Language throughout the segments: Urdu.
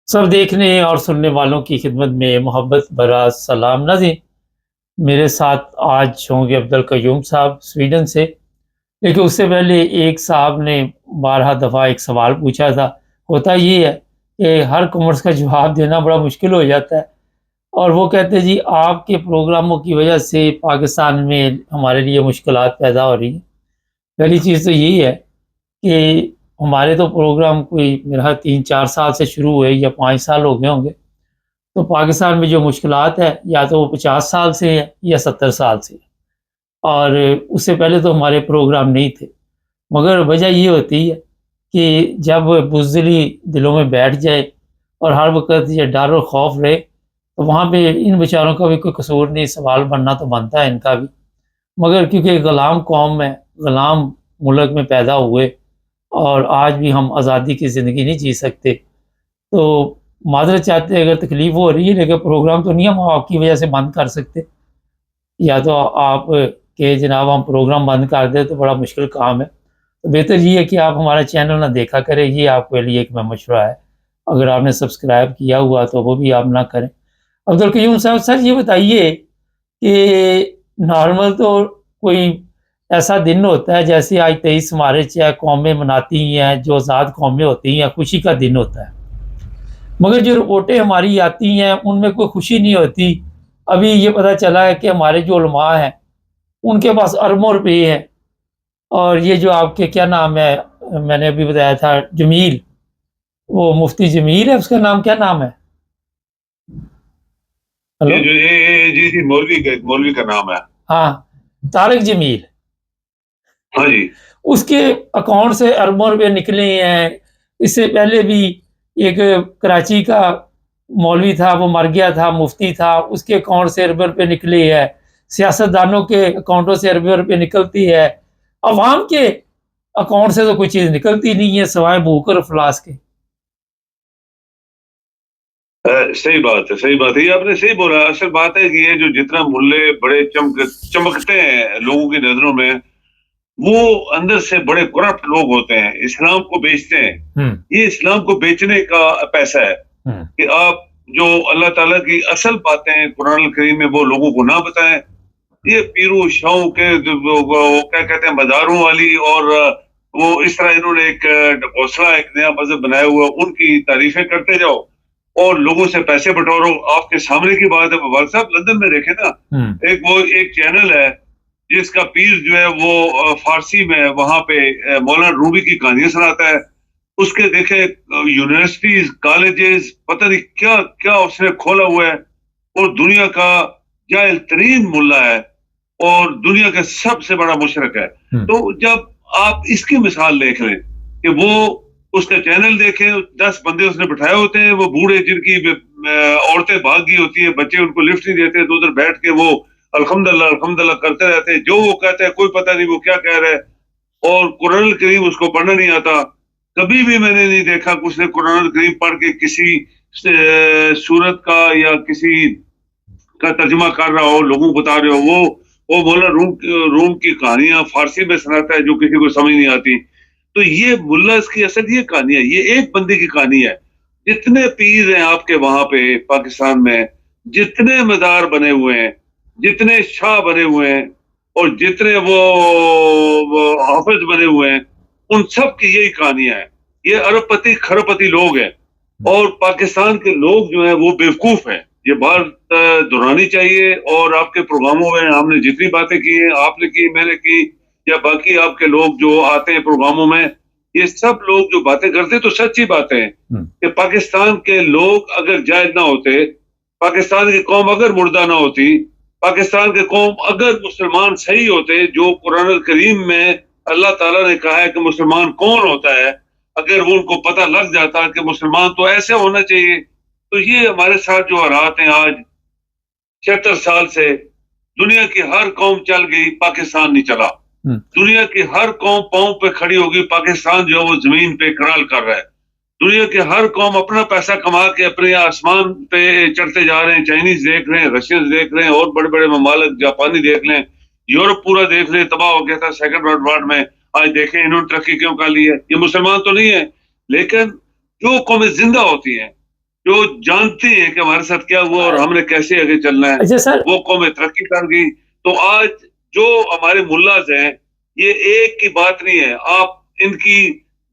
سب دیکھنے اور سننے والوں کی خدمت میں محبت برا سلام ناظرین، میرے ساتھ آج ہوں گے عبد القیوم صاحب سویڈن سے۔ لیکن اس سے پہلے ایک صاحب نے بارہا دفعہ ایک سوال پوچھا تھا۔ ہوتا یہ ہے کہ ہر کامرس کا جواب دینا بڑا مشکل ہو جاتا ہے، اور وہ کہتے ہیں جی آپ کے پروگراموں کی وجہ سے پاکستان میں ہمارے لیے مشکلات پیدا ہو رہی ہیں۔ پہلی چیز تو یہی ہے کہ ہمارے تو پروگرام کوئی میرا 3-4 سال سے شروع ہوئے یا 5 سال ہو گئے ہوں گے، تو پاکستان میں جو مشکلات ہے یا تو وہ 50 سال سے ہے یا 70 سال سے ہے، اور اس سے پہلے تو ہمارے پروگرام نہیں تھے۔ مگر وجہ یہ ہوتی ہے کہ جب بزدلی دلوں میں بیٹھ جائے اور ہر وقت یہ ڈر اور خوف رہے، تو وہاں پہ ان بیچاروں کا بھی کوئی قصور نہیں، سوال بننا تو بنتا ہے ان کا بھی۔ مگر کیونکہ غلام قوم میں، غلام ملک میں پیدا ہوئے، اور آج بھی ہم آزادی کی زندگی نہیں جی سکتے، تو معذرت چاہتے ہیں اگر تکلیف ہو رہی ہے، لیکن پروگرام تو نہیں ہم آپ کی وجہ سے بند کر سکتے۔ یا تو آپ کہ جناب ہم پروگرام بند کر دیں تو بڑا مشکل کام ہے، تو بہتر یہ ہے کہ آپ ہمارا چینل نہ دیکھا کریں، یہ آپ کے لیے ایک میں مشورہ ہے۔ اگر آپ نے سبسکرائب کیا ہوا تو وہ بھی آپ نہ کریں۔ عبدالقیوم صاحب سر یہ بتائیے کہ نارمل تو کوئی ایسا دن ہوتا ہے جیسے آج 23 مارچ ہے، قومیں مناتی ہیں، جو آزاد قومیں ہوتی ہیں، خوشی کا دن ہوتا ہے، مگر جو رپورٹیں ہماری آتی ہیں ان میں کوئی خوشی نہیں ہوتی۔ ابھی یہ پتہ چلا ہے کہ ہمارے جو علماء ہیں ان کے پاس اربوں روپے ہیں، اور یہ جو آپ کے کیا نام ہے، میں نے ابھی بتایا تھا جمیل، وہ مفتی جمیل ہے، اس کا نام کیا نام ہے؟ ہلو، جی جی مولوی کا نام ہے، ہاں طارق جمیل، ہاں جی، اس کے اکاؤنٹ سے اربوں روپے نکلے ہیں۔ اس سے پہلے بھی ایک کراچی کا مولوی تھا، وہ مر گیا تھا، مفتی تھا، اس کے اکاؤنٹ سے اربوں روپے نکلے ہے، سیاستدانوں کے اکاؤنٹوں سے اربوں روپے نکلتی ہے، عوام کے اکاؤنٹ سے تو کوئی چیز نکلتی نہیں ہے سوائے بھوک اور افلاس کے۔ صحیح بات ہے، یہ آپ نے صحیح بولا۔ اصل بات ہے کہ یہ جو جتنا ملے بڑے چمکتے ہیں لوگوں کی نظروں میں، وہ اندر سے بڑے کرپٹ لوگ ہوتے ہیں، اسلام کو بیچتے ہیں۔ یہ اسلام کو بیچنے کا پیسہ ہے کہ آپ جو اللہ تعالیٰ کی اصل باتیں قرآن الکریم میں وہ لوگوں کو نہ بتائیں۔ یہ پیرو شاہوں کے وہ کیا کہتے ہیں مزاروں والی، اور وہ اس طرح انہوں نے ایک حوصلہ ایک نیا مذہب بنایا ہوا، ان کی تعریفیں کرتے جاؤ اور لوگوں سے پیسے بٹورو۔ آپ کے سامنے کی بات ہے، وال صاحب لندن میں دیکھیں نا، ایک چینل ہے جس کا پیر جو ہے وہ فارسی میں وہاں پہ مولانا رومی کی کہانیاں سناتا ہے۔ اس کے دیکھیں یونیورسٹیز، کالجز، پتہ نہیں کیا کیا اس نے کھولا ہوا ہے، اور دنیا کا جاہل ترین ملا ہے اور دنیا کا سب سے بڑا مشرک ہے۔ تو جب آپ اس کی مثال دیکھ لیں کہ وہ اس کا چینل دیکھیں، 10 بندے اس نے بٹھائے ہوتے ہیں، وہ بوڑھے جن کی عورتیں بھاگ گئی ہوتی ہیں، بچے ان کو لفٹ نہیں دیتے، تو ادھر بیٹھ کے وہ الحمدللہ کرتے رہتے ہیں، جو وہ کہتے ہیں کوئی پتہ نہیں وہ کیا کہہ رہے، اور قرآن الکریم اس کو پڑھنا نہیں آتا۔ کبھی بھی میں نے نہیں دیکھا کہ اس نے قرآن الکریم پڑھ کے کسی سورت کا یا کسی کا ترجمہ کر رہا ہو، لوگوں کو بتا رہے ہو۔ وہ مولا روم کی کہانیاں فارسی میں سناتا ہے جو کسی کو سمجھ نہیں آتی۔ تو یہ ملا اس کی اصل یہ کہانی ہے، یہ ایک بندے کی کہانی ہے۔ جتنے پیر ہیں آپ کے وہاں پہ پاکستان میں، جتنے مزار بنے ہوئے ہیں، جتنے شاہ بنے ہوئے ہیں، اور جتنے وہ حافظ بنے ہوئے ہیں، ان سب کی یہی کہانیاں ہیں۔ یہ ارب پتی کھرب پتی لوگ ہیں، اور پاکستان کے لوگ جو ہیں وہ بیوقوف ہیں۔ یہ بات دہرانی چاہیے، اور آپ کے پروگراموں میں ہم نے جتنی باتیں کی ہیں، آپ نے کی، میں نے کی، یا باقی آپ کے لوگ جو آتے ہیں پروگراموں میں، یہ سب لوگ جو باتیں کرتے تو سچی باتیں ہیں کہ پاکستان کے لوگ اگر جائز نہ ہوتے، پاکستان کی قوم اگر مردہ نہ ہوتی، پاکستان کے قوم اگر مسلمان صحیح ہوتے، جو قرآن الکریم میں اللہ تعالیٰ نے کہا ہے کہ مسلمان کون ہوتا ہے، اگر وہ ان کو پتہ لگ جاتا کہ مسلمان تو ایسے ہونا چاہیے، تو یہ ہمارے ساتھ جو حالات ہیں آج 76 سال سے، دنیا کی ہر قوم چل گئی، پاکستان نہیں چلا۔ دنیا کی ہر قوم پاؤں پہ کھڑی ہوگی، پاکستان جو ہے وہ زمین پہ کرال کر رہا ہے۔ دنیا کے ہر قوم اپنا پیسہ کما کے اپنے آسمان پہ چڑھتے جا رہے ہیں، چائنیز دیکھ رہے ہیں، رشینز دیکھ رہے ہیں، اور بڑے بڑے ممالک، جاپانی دیکھ لیں، یورپ پورا دیکھ لیں، تباہ ہو گیا تھا سیکنڈ ورلڈ وار میں، آج دیکھیں انہوں نے ترقی کیوں کر لی ہے۔ یہ مسلمان تو نہیں ہے، لیکن جو قومیں زندہ ہوتی ہیں، جو جانتی ہے کہ ہمارے ساتھ کیا ہوا اور ہم نے کیسے آگے چلنا ہے. اچھا سر, وہ قوم ترقی کر گئی. تو آج جو ہمارے ملاز ہیں یہ ایک کی بات نہیں ہے. آپ ان کی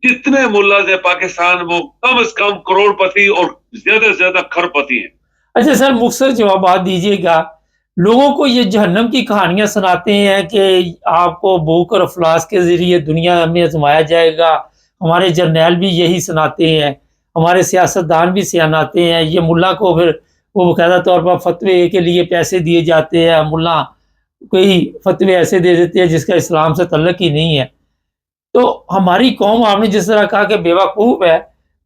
جتنے ملاز ہیں پاکستان وہ کم از کم کروڑ پتی اور زیادہ سے زیادہ کھرب پتی ہیں. اچھا سر, مختصر جوابات دیجیے گا. لوگوں کو یہ جہنم کی کہانیاں سناتے ہیں کہ آپ کو بھوک اور افلاس کے ذریعے دنیا میں آزمایا جائے گا. ہمارے جرنیل بھی یہی سناتے ہیں, ہمارے سیاستدان بھی سناتے ہیں. یہ ملا کو پھر وہ باقاعدہ طور پر فتوے کے لیے پیسے دیے جاتے ہیں. ملا کوئی فتوے ایسے دے دیتے ہیں جس کا اسلام سے تعلق ہی نہیں ہے. تو ہماری قوم, آپ نے جس طرح کہا کہ بیوقوف ہے,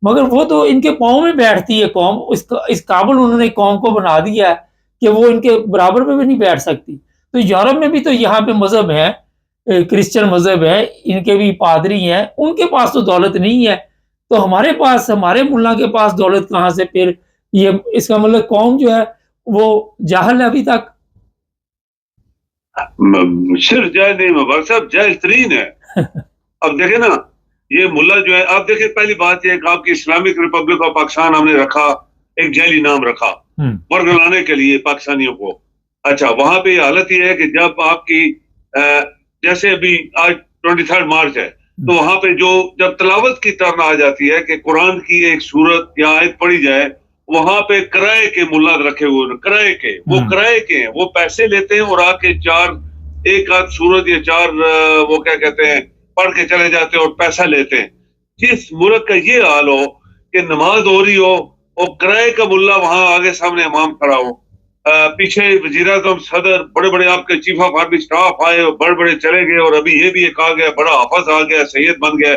مگر وہ تو ان کے پاؤں میں بیٹھتی ہے قوم. اس قابل انہوں نے قوم کو بنا دیا ہے کہ وہ ان کے برابر میں بھی نہیں بیٹھ سکتی. تو یورپ میں بھی تو یہاں پہ مذہب ہے, کرسچن مذہب ہے, ان کے بھی پادری ہیں, ان کے پاس تو دولت نہیں ہے. تو ہمارے پاس, ہمارے ملا کے پاس دولت کہاں سے؟ پھر یہ اس کا مطلب قوم جو ہے وہ جاہل ہے ابھی تک. صرف جائز نہیں, مبارک صاحب جائز ترین ہے. اب دیکھیں نا, یہ ملا جو ہے, آپ دیکھیں پہلی بات یہ کہ آپ کی اسلامک ریپبلک آف پاکستان ہم نے رکھا, ایک جعلی نام رکھا ورگلانے کے لیے پاکستانیوں کو. اچھا, وہاں پہ یہ حالت یہ ہے کہ جب آپ کی جیسے ابھی آج 23 مارچ ہے, تو وہاں پہ جو جب تلاوت کی ٹرن آ جاتی ہے کہ قرآن کی ایک سورت یا آیت پڑھی جائے, وہاں پہ کرائے کے ملا رکھے ہوئے, کرائے کے, وہ کرائے کے ہیں, وہ پیسے لیتے ہیں اور آ کے ایک آدھ سورت یا 4 وہ کیا کہتے ہیں پڑھ کے چلے جاتے ہیں اور پیسہ لیتے ہیں. جس ملک کا یہ حال ہو کہ نماز ہو رہی ہو اور کرائے کا ملا وہاں آگے سامنے امام کھڑا ہو, پیچھے وزیر اعظم, صدر, بڑے بڑے آپ کے چیف آف آرمی اسٹاف آئے اور بڑے بڑے چلے گئے, اور ابھی یہ بھی ایک آ گیا, بڑا حافظ آ گیا, سید بن گیا.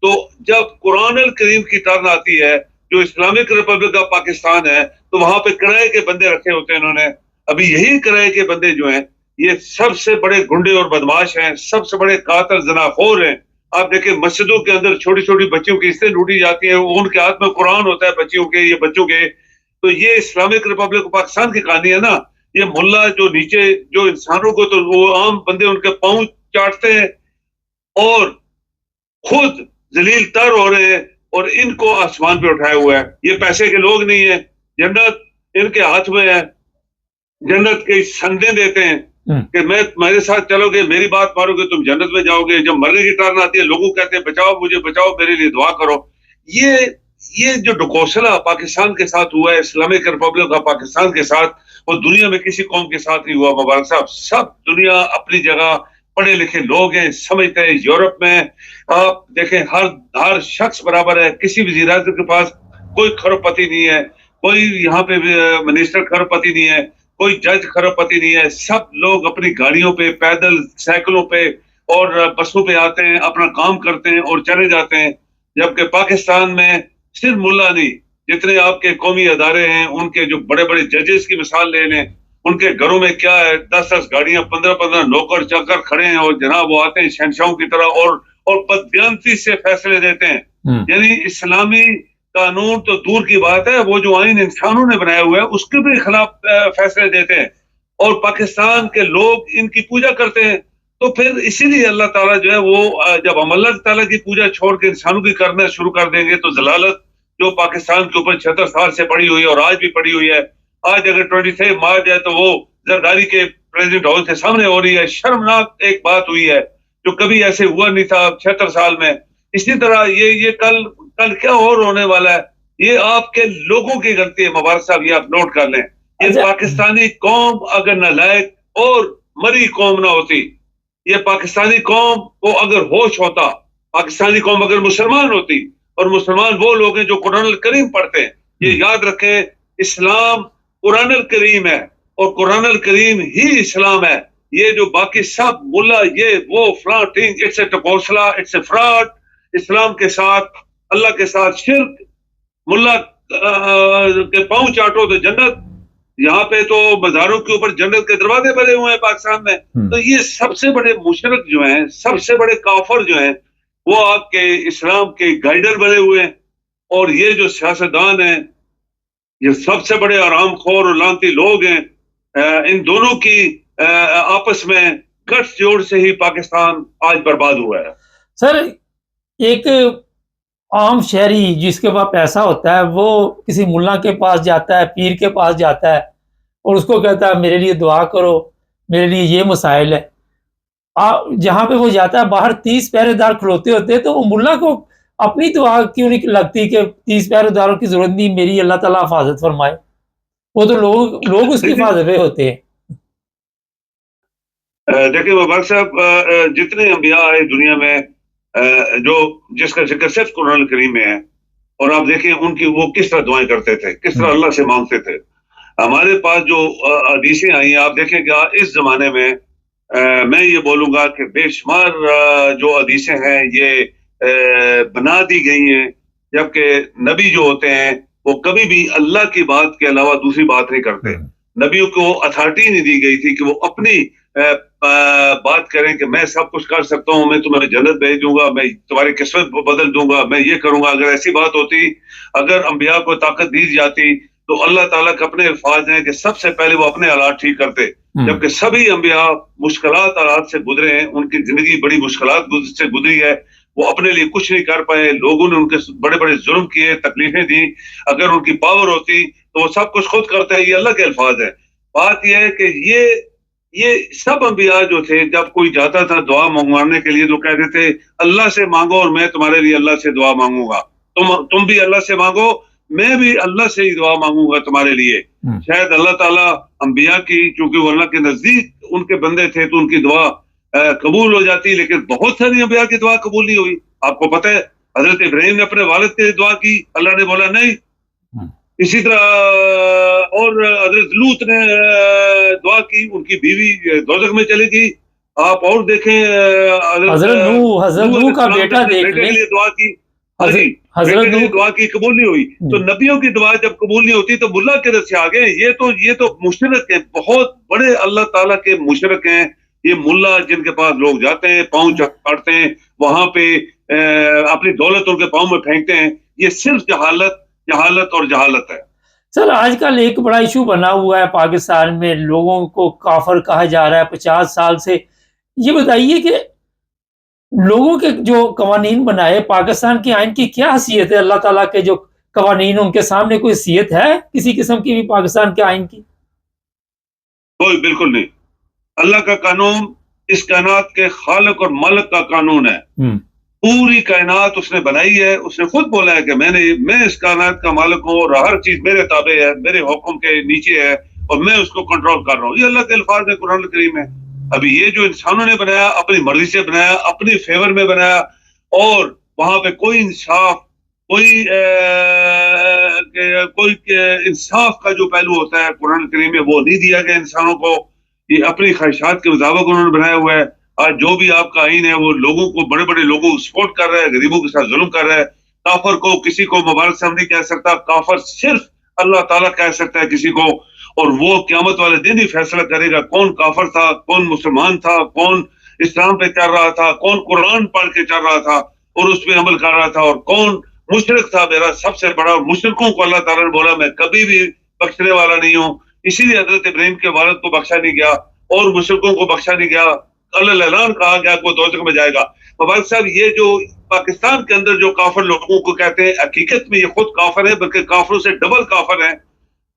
تو جب قرآن الکریم کی ٹرن آتی ہے جو اسلامک ریپبلک آف پاکستان ہے, تو وہاں پہ کرائے کے بندے رکھے ہوتے ہیں انہوں نے. ابھی یہی کرائے کے بندے جو ہیں یہ سب سے بڑے گنڈے اور بدماش ہیں, سب سے بڑے قاتل زناخور ہیں. آپ دیکھیں مسجدوں کے اندر چھوٹی چھوٹی بچیوں کی عزتیں لوٹی جاتی ہیں, ان کے ہاتھ میں قرآن ہوتا ہے بچیوں کے, یہ بچوں کے. تو یہ اسلامک ریپبلک پاکستان کی کہانی ہے نا. یہ ملا جو نیچے جو انسانوں کو, تو وہ عام بندے ان کے پاؤں چاٹتے ہیں اور خود ذلیل تر ہو رہے ہیں, اور ان کو آسمان پہ اٹھایا ہوا ہے. یہ پیسے کے لوگ نہیں ہیں, جنت ان کے ہاتھ میں ہے. جنت کی سندیں دیتے ہیں کہ میں میرے ساتھ چلو گے, میری بات مانو گے, تم جنت میں جاؤ گے. جب مرنے کی ٹرن آتی ہے, لوگوں کہتے ہیں بچاؤ مجھے, بچاؤ, میرے لیے دعا کرو. یہ جو ڈکوسلا پاکستان کے ساتھ ہوا ہے, اسلامک ریپبلک آف پاکستان کے ساتھ, وہ دنیا میں کسی قوم کے ساتھ نہیں ہوا. مبارک صاحب, سب دنیا اپنی جگہ پڑھے لکھے لوگ ہیں, سمجھتے ہیں. یورپ میں آپ دیکھیں ہر شخص برابر ہے. کسی وزیر اعظم کے پاس کوئی کھرب پتی نہیں ہے, کوئی یہاں پہ منسٹر کھرب پتی نہیں ہے, کوئی جج کھرب پتی نہیں ہے. سب لوگ اپنی گاڑیوں پہ, پیدل, سائیکلوں پہ اور بسوں پہ آتے ہیں, اپنا کام کرتے ہیں اور چلے جاتے ہیں. جبکہ پاکستان میں صرف ملا نہیں, جتنے آپ کے قومی ادارے ہیں, ان کے جو بڑے بڑے ججز کی مثال لے لیں, ان کے گھروں میں کیا ہے, 10 گاڑیاں, 15 نوکر چاکر کھڑے ہیں, اور جناب وہ آتے ہیں شہنشاہوں کی طرح اور بددیانتی سے فیصلے دیتے ہیں. یعنی اسلامی قانون تو دور کی بات ہے, وہ جو آئین انسانوں نے بنایا ہوا ہے اس کے بھی خلاف فیصلے دیتے ہیں, اور پاکستان کے لوگ ان کی پوجا کرتے ہیں. تو پھر اسی لیے اللہ تعالیٰ جو ہے وہ جب ہم اللہ تعالیٰ کی پوجا چھوڑ کے انسانوں کی کرنا شروع کر دیں گے, تو ضلالت جو پاکستان کے اوپر 76 سال سے پڑی ہوئی ہے اور آج بھی پڑی ہوئی ہے, آج اگر 23 مارچ ہے تو وہ زرداری کے پریزیڈنٹ ہال کے سامنے ہو رہی ہے. شرمناک ایک بات ہوئی ہے جو کبھی ایسے ہوا نہیں تھا 76 سال میں. اسی طرح یہ کل کیا اور ہونے والا ہے, یہ آپ کے لوگوں کی غلطی ہے. مبارک صاحب, یہ آپ نوٹ کر لیں, یہ پاکستانی قوم اگر نالائق اور مری قوم نہ ہوتی, یہ پاکستانی قوم کو اگر ہوش ہوتا, پاکستانی قوم اگر مسلمان ہوتی, اور مسلمان وہ لوگ ہیں جو قرآن الکریم پڑھتے ہیں. یہ یاد رکھیں, اسلام قرآن الکریم ہے اور قرآن الکریم ہی اسلام ہے. یہ جو باقی سب ملا یہ وہ فلاں ٹھنگ, اٹس اے ٹکوسلا, اٹس اے فراڈ. اسلام کے ساتھ, اللہ کے ساتھ شرک. ملا کے پاؤں چاٹو تو جنت, یہاں پہ تو بازاروں کے اوپر جنت کے دروازے بنے ہوئے ہیں پاکستان میں. تو یہ سب سے بڑے مشرک جو ہیں, سب سے بڑے کافر جو ہیں, وہ آپ کے اسلام کے گائیڈر بنے ہوئے ہیں. اور یہ جو سیاستدان ہیں یہ سب سے بڑے آرام خور اور لانتی لوگ ہیں. ان دونوں کی آپس میں گٹھ جوڑ سے ہی پاکستان آج برباد ہوا ہے. سر ایک عام شہری جس کے پاس پیسہ ہوتا ہے وہ کسی ملا کے پاس جاتا ہے، پیر کے پاس جاتا ہے اور اس کو کہتا ہے میرے لیے دعا کرو، میرے لیے یہ مسائل ہے۔ جہاں پہ وہ جاتا ہے باہر 30 پہرے دار کھلوتے ہوتے ہیں، تو وہ ملا کو اپنی دعا کیوں نہیں لگتی کہ 30 پہرے داروں کی ضرورت نہیں، میری اللہ تعالیٰ حفاظت فرمائے؟ وہ تو لوگ اس کی دیکھیں حفاظت پہ ہوتے ہیں۔ دیکھیں مبارک صاحب، جتنے انبیاء آئے دنیا میں، جو جس کا ذکر صرف قرآن کریم میں ہے، اور آپ دیکھیں ان کی وہ کس طرح دعائیں کرتے تھے، کس طرح اللہ سے مانگتے تھے۔ ہمارے پاس جو حدیثیں آئی ہیں، آپ دیکھیں کہ اس زمانے میں میں یہ بولوں گا کہ بے شمار جو حدیثیں ہیں یہ بنا دی گئی ہیں، جبکہ نبی جو ہوتے ہیں وہ کبھی بھی اللہ کی بات کے علاوہ دوسری بات نہیں کرتے۔ نبیوں کو اتھارٹی نہیں دی گئی تھی کہ وہ اپنی بات کریں کہ میں سب کچھ کر سکتا ہوں، میں تمہیں جنت بھیج دوں گا، میں تمہاری قسمت بدل دوں گا، میں یہ کروں گا۔ اگر ایسی بات ہوتی، اگر انبیاء کو طاقت دی جاتی، تو اللہ تعالیٰ کے اپنے الفاظ ہیں کہ سب سے پہلے وہ اپنے حالات ٹھیک کرتے، جبکہ سبھی انبیاء مشکلات حالات سے گزرے ہیں، ان کی زندگی بڑی مشکلات سے گزری ہے، وہ اپنے لیے کچھ نہیں کر پائے، لوگوں نے ان کے بڑے بڑے ظلم کیے، تکلیفیں دی۔ اگر ان کی پاور ہوتی تو وہ سب کچھ خود کرتے ہیں۔ یہ اللہ کے الفاظ ہیں۔ بات یہ ہے کہ یہ سب انبیاء جو تھے، جب کوئی جاتا تھا دعا منگوانے کے لیے تو کہتے تھے اللہ سے مانگو اور میں تمہارے لیے اللہ سے دعا مانگوں گا، تم بھی اللہ سے مانگو، میں بھی اللہ سے ہی دعا مانگوں گا تمہارے لیے۔ شاید اللہ تعالیٰ انبیاء کی، چونکہ وہ اللہ کے نزدیک ان کے بندے تھے تو ان کی دعا قبول ہو جاتی، لیکن بہت ساری انبیاء کی دعا قبول نہیں ہوئی۔ آپ کو پتہ ہے حضرت ابراہیم نے اپنے والد کے لیے دعا کی، اللہ نے بولا نہیں۔ اسی طرح اور حضرت لوط نے دعا کی، ان کی بیوی دوزخ میں چلی گئی۔ آپ اور دیکھیں حضرت نوح کا بیٹا دیکھ بیٹے لیں، کے لیے دعا کی، حضرت بیٹے کے لیے دعا کی، قبول نہیں ہوئی۔ تو نبیوں کی دعا جب قبول نہیں ہوتی تو ملا کے رس سے آگے، یہ تو مشرک ہیں، بہت بڑے اللہ تعالیٰ کے مشرک ہیں یہ ملا، جن کے پاس لوگ جاتے ہیں، پاؤں چاٹتے ہیں، وہاں پہ اپنی دولت ان کے پاؤں میں پھینکتے ہیں۔ یہ صرف جہالت اور جہالت ہے۔ سر آج کل ایک بڑا ایشو بنا ہوا ہے پاکستان میں، لوگوں کو کافر کہا جا رہا ہے 50 سال سے۔ یہ بتائیے کہ لوگوں کے جو قوانین بنائے، پاکستان کے آئین کی کیا حیثیت ہے؟ اللہ تعالیٰ کے جو قوانین، ان کے سامنے کوئی حیثیت ہے کسی قسم کی بھی پاکستان کے آئین کی؟ کوئی بالکل نہیں۔ اللہ کا قانون اس کائنات کے خالق اور مالک کا قانون ہے۔ پوری کائنات اس نے بنائی ہے، اس نے خود بولا ہے کہ میں اس کائنات کا مالک ہوں اور ہر چیز میرے تابع ہے، میرے حکم کے نیچے ہے اور میں اس کو کنٹرول کر رہا ہوں۔ یہ اللہ کے الفاظ ہے قرآن کریم میں۔ ابھی یہ جو انسانوں نے بنایا، اپنی مرضی سے بنایا، اپنے فیور میں بنایا، اور وہاں پہ کوئی انصاف، کوئی انصاف کا جو پہلو ہوتا ہے قرآن کریم میں وہ نہیں دیا گیا انسانوں کو۔ یہ اپنی خواہشات کے مطابق انہوں نے بنایا ہوا ہے۔ آج جو بھی آپ کا آئین ہے وہ لوگوں کو، بڑے بڑے لوگوں کو سپورٹ کر رہا ہے، غریبوں کے ساتھ ظلم کر رہا ہے۔ کافر کو کسی کو مبارک صاحب نہیں کہہ سکتا، کافر صرف اللہ تعالیٰ کہہ سکتا ہے کسی کو، اور وہ قیامت والے دن ہی فیصلہ کرے گا کون کافر تھا، کون مسلمان تھا، کون اسلام پہ چل رہا تھا، کون قرآن پڑھ کے چل رہا تھا اور اس پہ عمل کر رہا تھا، اور کون مشرک تھا۔ میرا سب سے بڑا، مشرکوں کو اللہ تعالیٰ نے بولا میں کبھی بھی بخشنے والا نہیں ہوں، اسی لیے حضرت ابراہیم کے والد کو بخشا نہیں گیا اور مشرکوں کو بخشا نہیں گیا۔ اللہ اعلان کہا گیا کہ وہ دوزخ میں جائے گا۔ مبارک صاحب، یہ جو پاکستان کے اندر جو کافر لوگوں کو کہتے ہیں، حقیقت میں یہ خود کافر ہیں، بلکہ کافروں سے ڈبل کافر ہیں،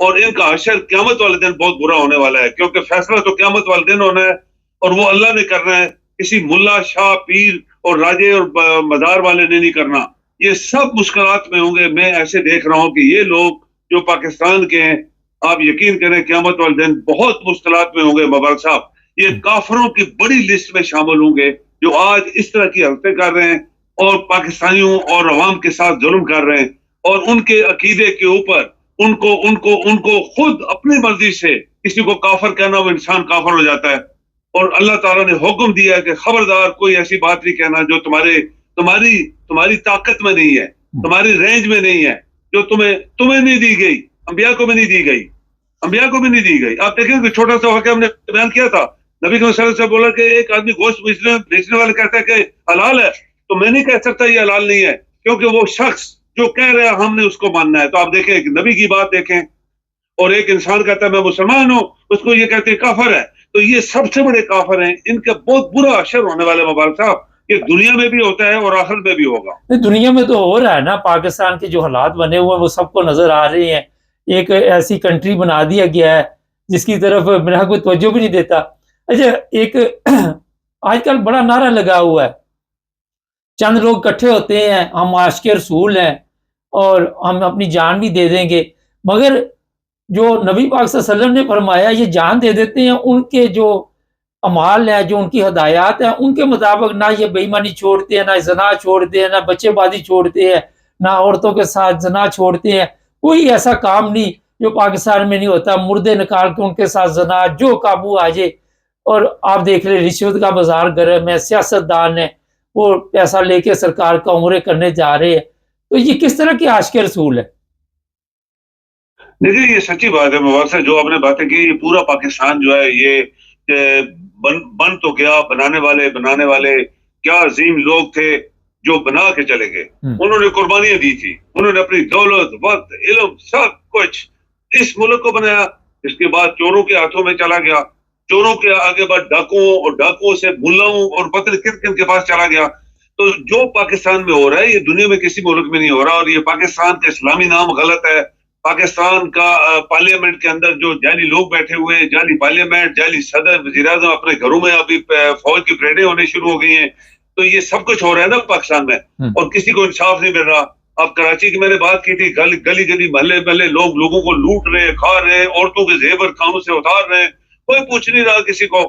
اور ان کا حشر قیامت والے دن بہت برا ہونے والا ہے، کیونکہ فیصلہ تو قیامت والے دن ہونا ہے اور وہ اللہ نے کرنا ہے، کسی ملا، شاہ، پیر اور راجے اور مزار والے نے نہیں کرنا۔ یہ سب مشکلات میں ہوں گے۔ میں ایسے دیکھ رہا ہوں کہ یہ لوگ جو پاکستان کے ہیں، آپ یقین کریں قیامت والے دن بہت مشکلات میں ہوں گے۔ مبارک صاحب، یہ کافروں کی بڑی لسٹ میں شامل ہوں گے جو آج اس طرح کی حرکتیں کر رہے ہیں اور پاکستانیوں اور عوام کے ساتھ ظلم کر رہے ہیں، اور ان کے عقیدے کے اوپر ان کو خود اپنی مرضی سے کسی کو کافر کہنا، وہ انسان کافر ہو جاتا ہے۔ اور اللہ تعالیٰ نے حکم دیا ہے کہ خبردار کوئی ایسی بات نہیں کہنا جو تمہاری طاقت میں نہیں ہے، تمہاری رینج میں نہیں ہے، جو تمہیں نہیں دی گئی، انبیاء کو بھی نہیں دی گئی، انبیاء کو بھی نہیں دی گئی۔ آپ دیکھیں کہ چھوٹا سا واقعہ ہم نے بیان کیا تھا، نبی صلی اللہ علیہ وسلم بولا کہ ایک آدمی گوشت بیچنے والا کہتا ہے کہ حلال ہے، تو میں نہیں کہہ سکتا یہ حلال نہیں ہے، کیونکہ وہ شخص جو کہہ رہا ہے ہم نے اس کو ماننا ہے۔ تو آپ دیکھیں کہ نبی کی بات دیکھیں، اور ایک انسان کہتا ہے میں مسلمان ہوں، اس کو یہ کہتے ہیں کافر ہے۔ تو یہ سب سے بڑے کافر ہیں، ان کا بہت برا اثر ہونے والے مبارک صاحب۔ یہ دنیا میں بھی ہوتا ہے اور آخرت میں بھی ہوگا. دنیا میں تو ہو رہا ہے نا، پاکستان کے جو حالات بنے ہوئے ہیں وہ سب کو نظر آ رہے ہیں. ایک ایسی کنٹری بنا دیا گیا ہے جس کی طرف میرا کوئی توجہ بھی نہیں دیتا. اچھا، ایک آج کل بڑا نعرہ لگا ہوا ہے، چند لوگ اکٹھے ہوتے ہیں، ہم عاشق رسول ہیں اور ہم اپنی جان بھی دے دیں گے، مگر جو نبی پاک صلی اللہ علیہ وسلم نے فرمایا یہ جان دے دیتے ہیں، ان کے جو اعمال ہیں، جو ان کی ہدایات ہیں، ان کے مطابق نہ یہ بے ایمانی چھوڑتے ہیں، نہ زنا چھوڑتے ہیں، نہ بچے بازی چھوڑتے ہیں، نہ عورتوں کے ساتھ زنا چھوڑتے ہیں. کوئی ایسا کام نہیں جو پاکستان میں نہیں ہوتا. مردے نکال کے ان کے ساتھ زنا جو قابو آ جائے. اور آپ دیکھ رہے رشوت کا بازار گرم ہے، سیاست دان ہے، وہ پیسہ لے کے سرکار کا عمرے کرنے جا رہے ہیں. تو یہ کس طرح کے عاشق رسول ہے؟ دیکھیے یہ سچی بات ہے مبارک، جو آپ نے باتیں کی، یہ پورا پاکستان جو ہے یہ بن تو گیا. بنانے والے کیا عظیم لوگ تھے جو بنا کے چلے گئے. انہوں نے قربانیاں دی تھی، انہوں نے اپنی دولت، وقت، علم، سب کچھ اس ملک کو بنایا. اس کے بعد چوروں کے ہاتھوں میں چلا گیا، چوروں کے آگے بعد ڈاکوؤں، اور ڈاکوؤں سے ملاؤں اور پتہ کن کن کے پاس چلا گیا. تو جو پاکستان میں ہو رہا ہے یہ دنیا میں کسی ملک میں نہیں ہو رہا. اور یہ پاکستان کا اسلامی نام غلط ہے. پاکستان کا پارلیمنٹ کے اندر جو جعلی لوگ بیٹھے ہوئے ہیں، جعلی پارلیمنٹ، جعلی صدر، وزیر اعظم اپنے گھروں میں ابھی فوج کی پریڈیں ہونے شروع ہو گئی ہیں. تو یہ سب کچھ ہو رہا ہے نا پاکستان میں، اور کسی کو انصاف نہیں مل رہا. اب کراچی کی میں نے بات کی تھی، گلی گلی محلے محلے لوگوں کو لوٹ رہے ہیں، کھا رہے ہیں، عورتوں کے زیور کانوں سے اتار رہے ہیں، کوئی پوچھ نہیں رہا کسی کو.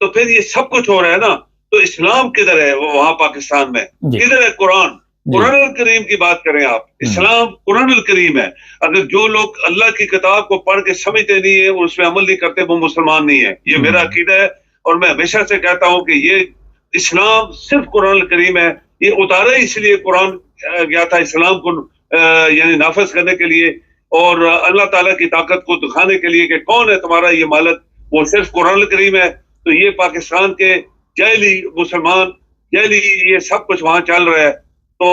تو پھر یہ سب کچھ ہو رہا ہے نا. تو اسلام کدھر ہے وہاں پاکستان میں؟ کدھر ہے قرآن الکریم کی بات کریں آپ. اسلام قرآن الکریم ہے. اگر جو لوگ اللہ کی کتاب کو پڑھ کے سمجھتے نہیں ہیں، اس میں عمل نہیں کرتے، وہ مسلمان نہیں ہے. یہ میرا عقیدہ ہے، اور میں ہمیشہ سے کہتا ہوں کہ یہ اسلام صرف قرآن الکریم ہے. یہ اتارا اس لیے قرآن گیا تھا اسلام کو یعنی نافذ کرنے کے لیے، اور اللہ تعالیٰ کی طاقت کو دکھانے کے لیے کہ کون ہے تمہارا یہ مالک، وہ صرف قرآن الکریم ہے. تو یہ پاکستان کے جعلی مسلمان، جعلی یہ سب کچھ وہاں چل رہا ہے. تو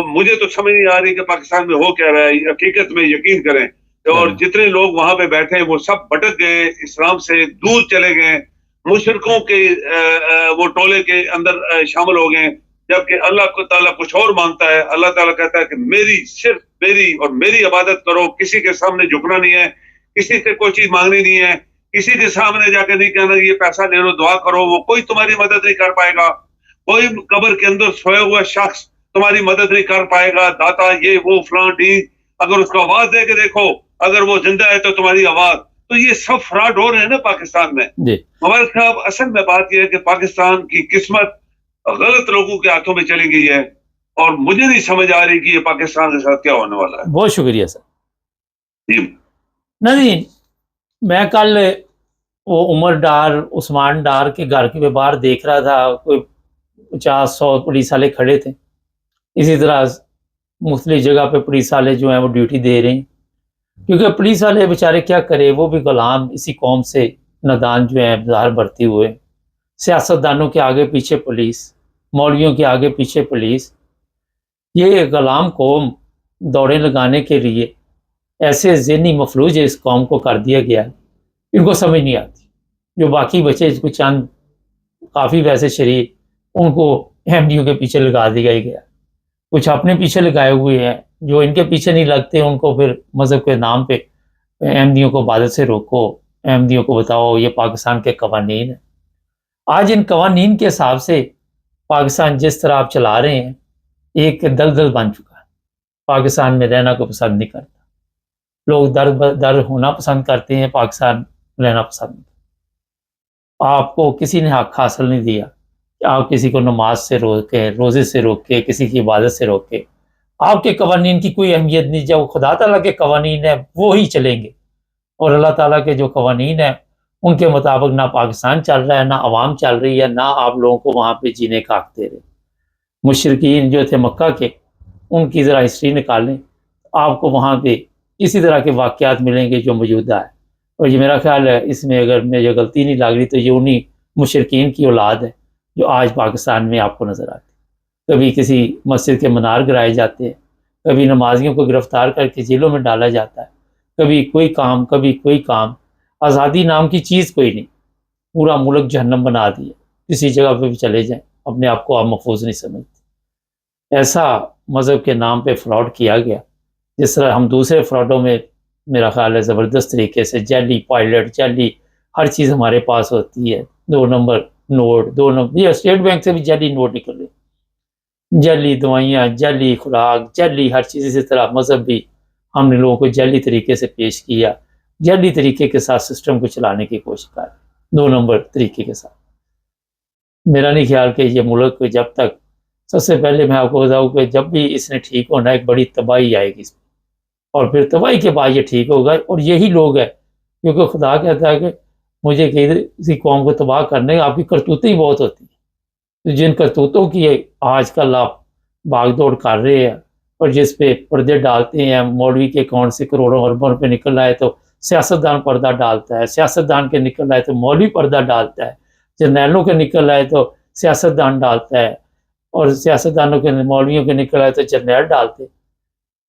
مجھے تو سمجھ نہیں آ رہی کہ پاکستان میں ہو کیا رہا ہے. حقیقت میں یقین کریں، اور جتنے لوگ وہاں پہ بیٹھے ہیں وہ سب بھٹک گئے، اسلام سے دور چلے گئے، مشرکوں کے وہ ٹولے کے اندر شامل ہو گئے. جبکہ اللہ تعالیٰ کچھ اور مانگتا ہے. اللہ تعالیٰ کہتا ہے کہ صرف میری اور میری عبادت کرو، کسی کے سامنے جھکنا نہیں ہے، کسی سے کوئی چیز مانگنی نہیں ہے، کسی کے سامنے جا کے نہیں کہنا یہ پیسہ لے لو دعا کرو، وہ کوئی تمہاری مدد نہیں کر پائے گا. کوئی قبر کے اندر سویا ہوا شخص تمہاری مدد نہیں کر پائے گا. داتا یہ وہ فلاں ڈی، اگر اس کو آواز دے کے دیکھو، اگر وہ زندہ ہے تو تمہاری آواز. تو یہ سب فراڈ ہو رہے ہیں نا پاکستان میں. مبارک صاحب، اصل میں بات یہ ہے کہ پاکستان کی قسمت غلط لوگوں کے ہاتھوں میں چلی گئی ہے، اور مجھے نہیں سمجھ آ رہی کہ یہ پاکستان کے ساتھ کیا ہونے والا ہے. بہت شکریہ سر. جی نہیں، میں کل وہ عمر ڈار، عثمان ڈار کے گھر کے باہر دیکھ رہا تھا، کوئی 50-100 پولیس والے کھڑے تھے. اسی طرح مختلف جگہ پہ پولیس والے جو ہیں وہ ڈیوٹی دے رہے ہیں، کیونکہ پولیس والے بیچارے کیا کرے، وہ بھی غلام اسی قوم سے نادان جو ہیں بازار بھرتی ہوئے. سیاست دانوں کے آگے پیچھے پولیس، مولویوں کے آگے پیچھے پولیس. یہ غلام قوم دوڑیں لگانے کے لیے ایسے ذہنی مفلوج اس قوم کو کر دیا گیا ہے، ان کو سمجھ نہیں آتی. جو باقی بچے کچھ چند کافی ویسے شریف، ان کو ایم ڈی او کے پیچھے لگا دیا گیا. کچھ اپنے پیچھے لگائے ہوئے ہیں، جو ان کے پیچھے نہیں لگتے ان کو پھر مذہب کے نام پہ ایم ڈی او کو عبادت سے روکو، ایم ڈی او کو بتاؤ یہ پاکستان کے قوانین ہیں. آج ان قوانین کے حساب سے پاکستان جس طرح آپ چلا رہے ہیں ایک دلدل بن چکا ہے. پاکستان میں رہنا کو پسند نہیں کرتا، لوگ در ہونا پسند کرتے ہیں، پاکستان رہنا پسند نہیں کرتا. آپ کو کسی نے حق حاصل نہیں دیا کہ آپ کسی کو نماز سے روکے، روزے سے روکے، کسی کی عبادت سے روکے. آپ کے قوانین کی کوئی اہمیت نہیں. جب خدا تعالیٰ کے قوانین ہیں وہی چلیں گے، اور اللہ تعالیٰ کے جو قوانین ہیں ان کے مطابق نہ پاکستان چل رہا ہے، نہ عوام چل رہی ہے، نہ آپ لوگوں کو وہاں پہ جینے کا حق دے رہے. مشرکین جو تھے مکہ کے، ان کی ذرا ہسٹری نکالیں، آپ کو وہاں پہ اسی طرح کے واقعات ملیں گے جو موجودہ ہے. اور یہ میرا خیال ہے اس میں اگر مجھے غلطی نہیں لگ رہی تو یہ انہی مشرکین کی اولاد ہے جو آج پاکستان میں آپ کو نظر آتی. کبھی کسی مسجد کے منار گرائے جاتے ہیں، کبھی نمازیوں کو گرفتار کر کے جیلوں میں ڈالا جاتا ہے، کبھی کوئی کام کبھی کوئی کام. آزادی نام کی چیز کوئی نہیں، پورا ملک جہنم بنا دیا. کسی جگہ پہ بھی چلے جائیں اپنے آپ کو آپ محفوظ نہیں سمجھتے۔ ایسا مذہب کے نام پہ فراڈ کیا گیا، جس طرح ہم دوسرے فراڈوں میں میرا خیال ہے زبردست طریقے سے جعلی پائلٹ، جعلی ہر چیز ہمارے پاس ہوتی ہے، 2 نمبر نوٹ، 2 نمبر، یہ اسٹیٹ بینک سے بھی جعلی نوٹ نکل رہے، جعلی دوائیاں، جعلی خوراک، جعلی ہر چیز۔ اسی طرح مذہب بھی ہم نے لوگوں کو جعلی طریقے سے پیش کیا، جعلی طریقے کے ساتھ سسٹم کو چلانے کی کوشش کر، 2 نمبر طریقے کے ساتھ۔ میرا نہیں خیال کہ یہ ملک جب تک، سب سے پہلے میں آپ کو بتاؤں کہ جب بھی اس نے ٹھیک ہونا ہے، ایک بڑی تباہی آئے گی اس میں، اور پھر تباہی کے بعد یہ ٹھیک ہوگا۔ اور یہی لوگ ہیں، کیونکہ خدا کہتا ہے کہ مجھے کسی قوم کو تباہ کرنے آپ کی کرتوتیں ہی بہت ہوتی ہیں، تو جن کرتوتوں کی آج کل آپ بھاگ دوڑ کر رہے ہیں، اور جس پہ پردے ڈالتے ہیں، مولوی کے اکاؤنٹ سے کروڑوں اربوں روپے نکل رہا ہے تو سیاستدان پردہ ڈالتا ہے، سیاستدان کے نکل رہا ہے تو مولوی پردہ ڈالتا ہے، جرنیلوں کے نکل رہا ہے تو سیاستدان ڈالتا ہے، اور سیاستدانوں کے مولویوں کے نکل رہا ہے تو جرنیل ڈالتے۔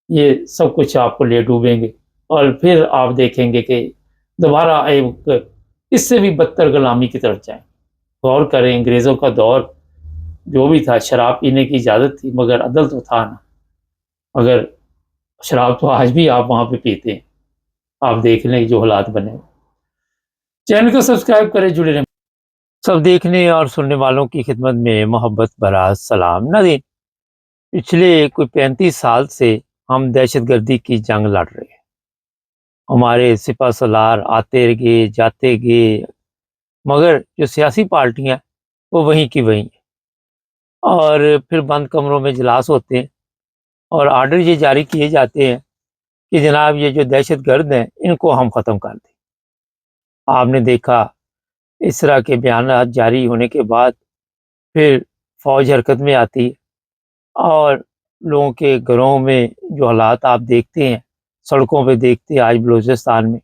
یہ سب کچھ آپ کو لے ڈوبیں گے، اور پھر آپ دیکھیں گے کہ دوبارہ ایک اس سے بھی بدتر غلامی کی طرف جائیں۔ غور کریں، انگریزوں کا دور جو بھی تھا، شراب پینے کی اجازت تھی مگر عدل تو تھا نا، مگر شراب تو آج بھی آپ وہاں پہ پیتے ہیں۔ آپ دیکھ لیں جو حالات بنے۔ چینل کو سبسکرائب کریں، جڑے رہیں۔ سب دیکھنے اور سننے والوں کی خدمت میں محبت بھرا سلام۔ ناظرین، پچھلے کوئی 35 سال سے ہم دہشت گردی کی جنگ لڑ رہے ہیں۔ ہمارے سپہ سالار آتے گئے، جاتے گئے، مگر جو سیاسی پارٹیاں وہ وہیں کی وہیں ہیں، اور پھر بند کمروں میں اجلاس ہوتے ہیں اور آرڈر یہ جاری کیے جاتے ہیں کہ جناب یہ جو دہشت گرد ہیں ان کو ہم ختم کر دیں۔ آپ نے دیکھا اس طرح کے بیانات جاری ہونے کے بعد پھر فوج حرکت میں آتی ہے، اور لوگوں کے گھروں میں جو حالات آپ دیکھتے ہیں، سڑکوں پہ دیکھتے ہیں، آج بلوچستان میں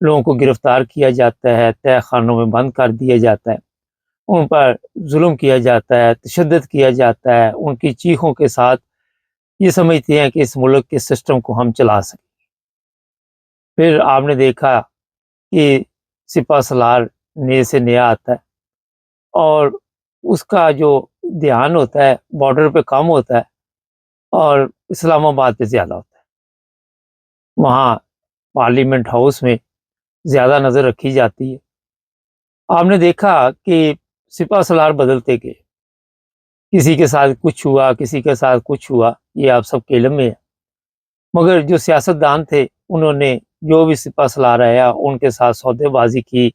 لوگوں کو گرفتار کیا جاتا ہے، تہہ خانوں میں بند کر دیا جاتا ہے، ان پر ظلم کیا جاتا ہے، تشدد کیا جاتا ہے، ان کی چیخوں کے ساتھ یہ سمجھتے ہیں کہ اس ملک کے سسٹم کو ہم چلا سکیں۔ پھر آپ نے دیکھا کہ سپہ سالار نئے سے نیا آتا ہے، اور اس کا جو دھیان ہوتا ہے بارڈر پہ کم ہوتا ہے اور اسلام آباد پہ زیادہ ہوتا ہے۔ وہاں پارلیمنٹ ہاؤس میں زیادہ نظر رکھی جاتی ہے۔ آپ نے دیکھا کہ سپہ سالار بدلتے گئے، کسی کے ساتھ کچھ ہوا، کسی کے ساتھ کچھ ہوا، یہ آپ سب کے علم میں ہے، مگر جو سیاستدان تھے انہوں نے جو بھی سپہ سالار آیا ان کے ساتھ سودے بازی کی،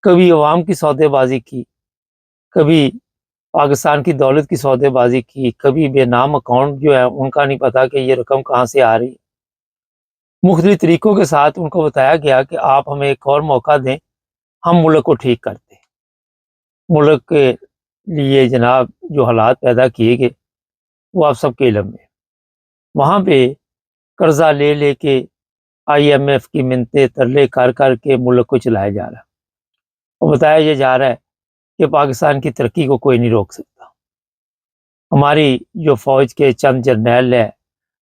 کبھی عوام کی سودے بازی کی، کبھی پاکستان کی دولت کی سودے بازی کی، کبھی بے نام اکاؤنٹ جو ہے ان کا نہیں پتا کہ یہ رقم کہاں سے آ رہی ہے۔ مختلف طریقوں کے ساتھ ان کو بتایا گیا کہ آپ ہمیں ایک اور موقع دیں، ہم ملک کو ٹھیک کرتے ہیں۔ ملک کے لیے جناب جو حالات پیدا کیے گئے وہ آپ سب کے علم میں۔ وہاں پہ قرضہ لے لے کے IMF کی منتیں ترلے کر کر کے ملک کو چلایا جا رہا ہے، اور بتایا یہ جا رہا ہے کہ پاکستان کی ترقی کو کوئی نہیں روک سکتا۔ ہماری جو فوج کے چند جرنیل ہیں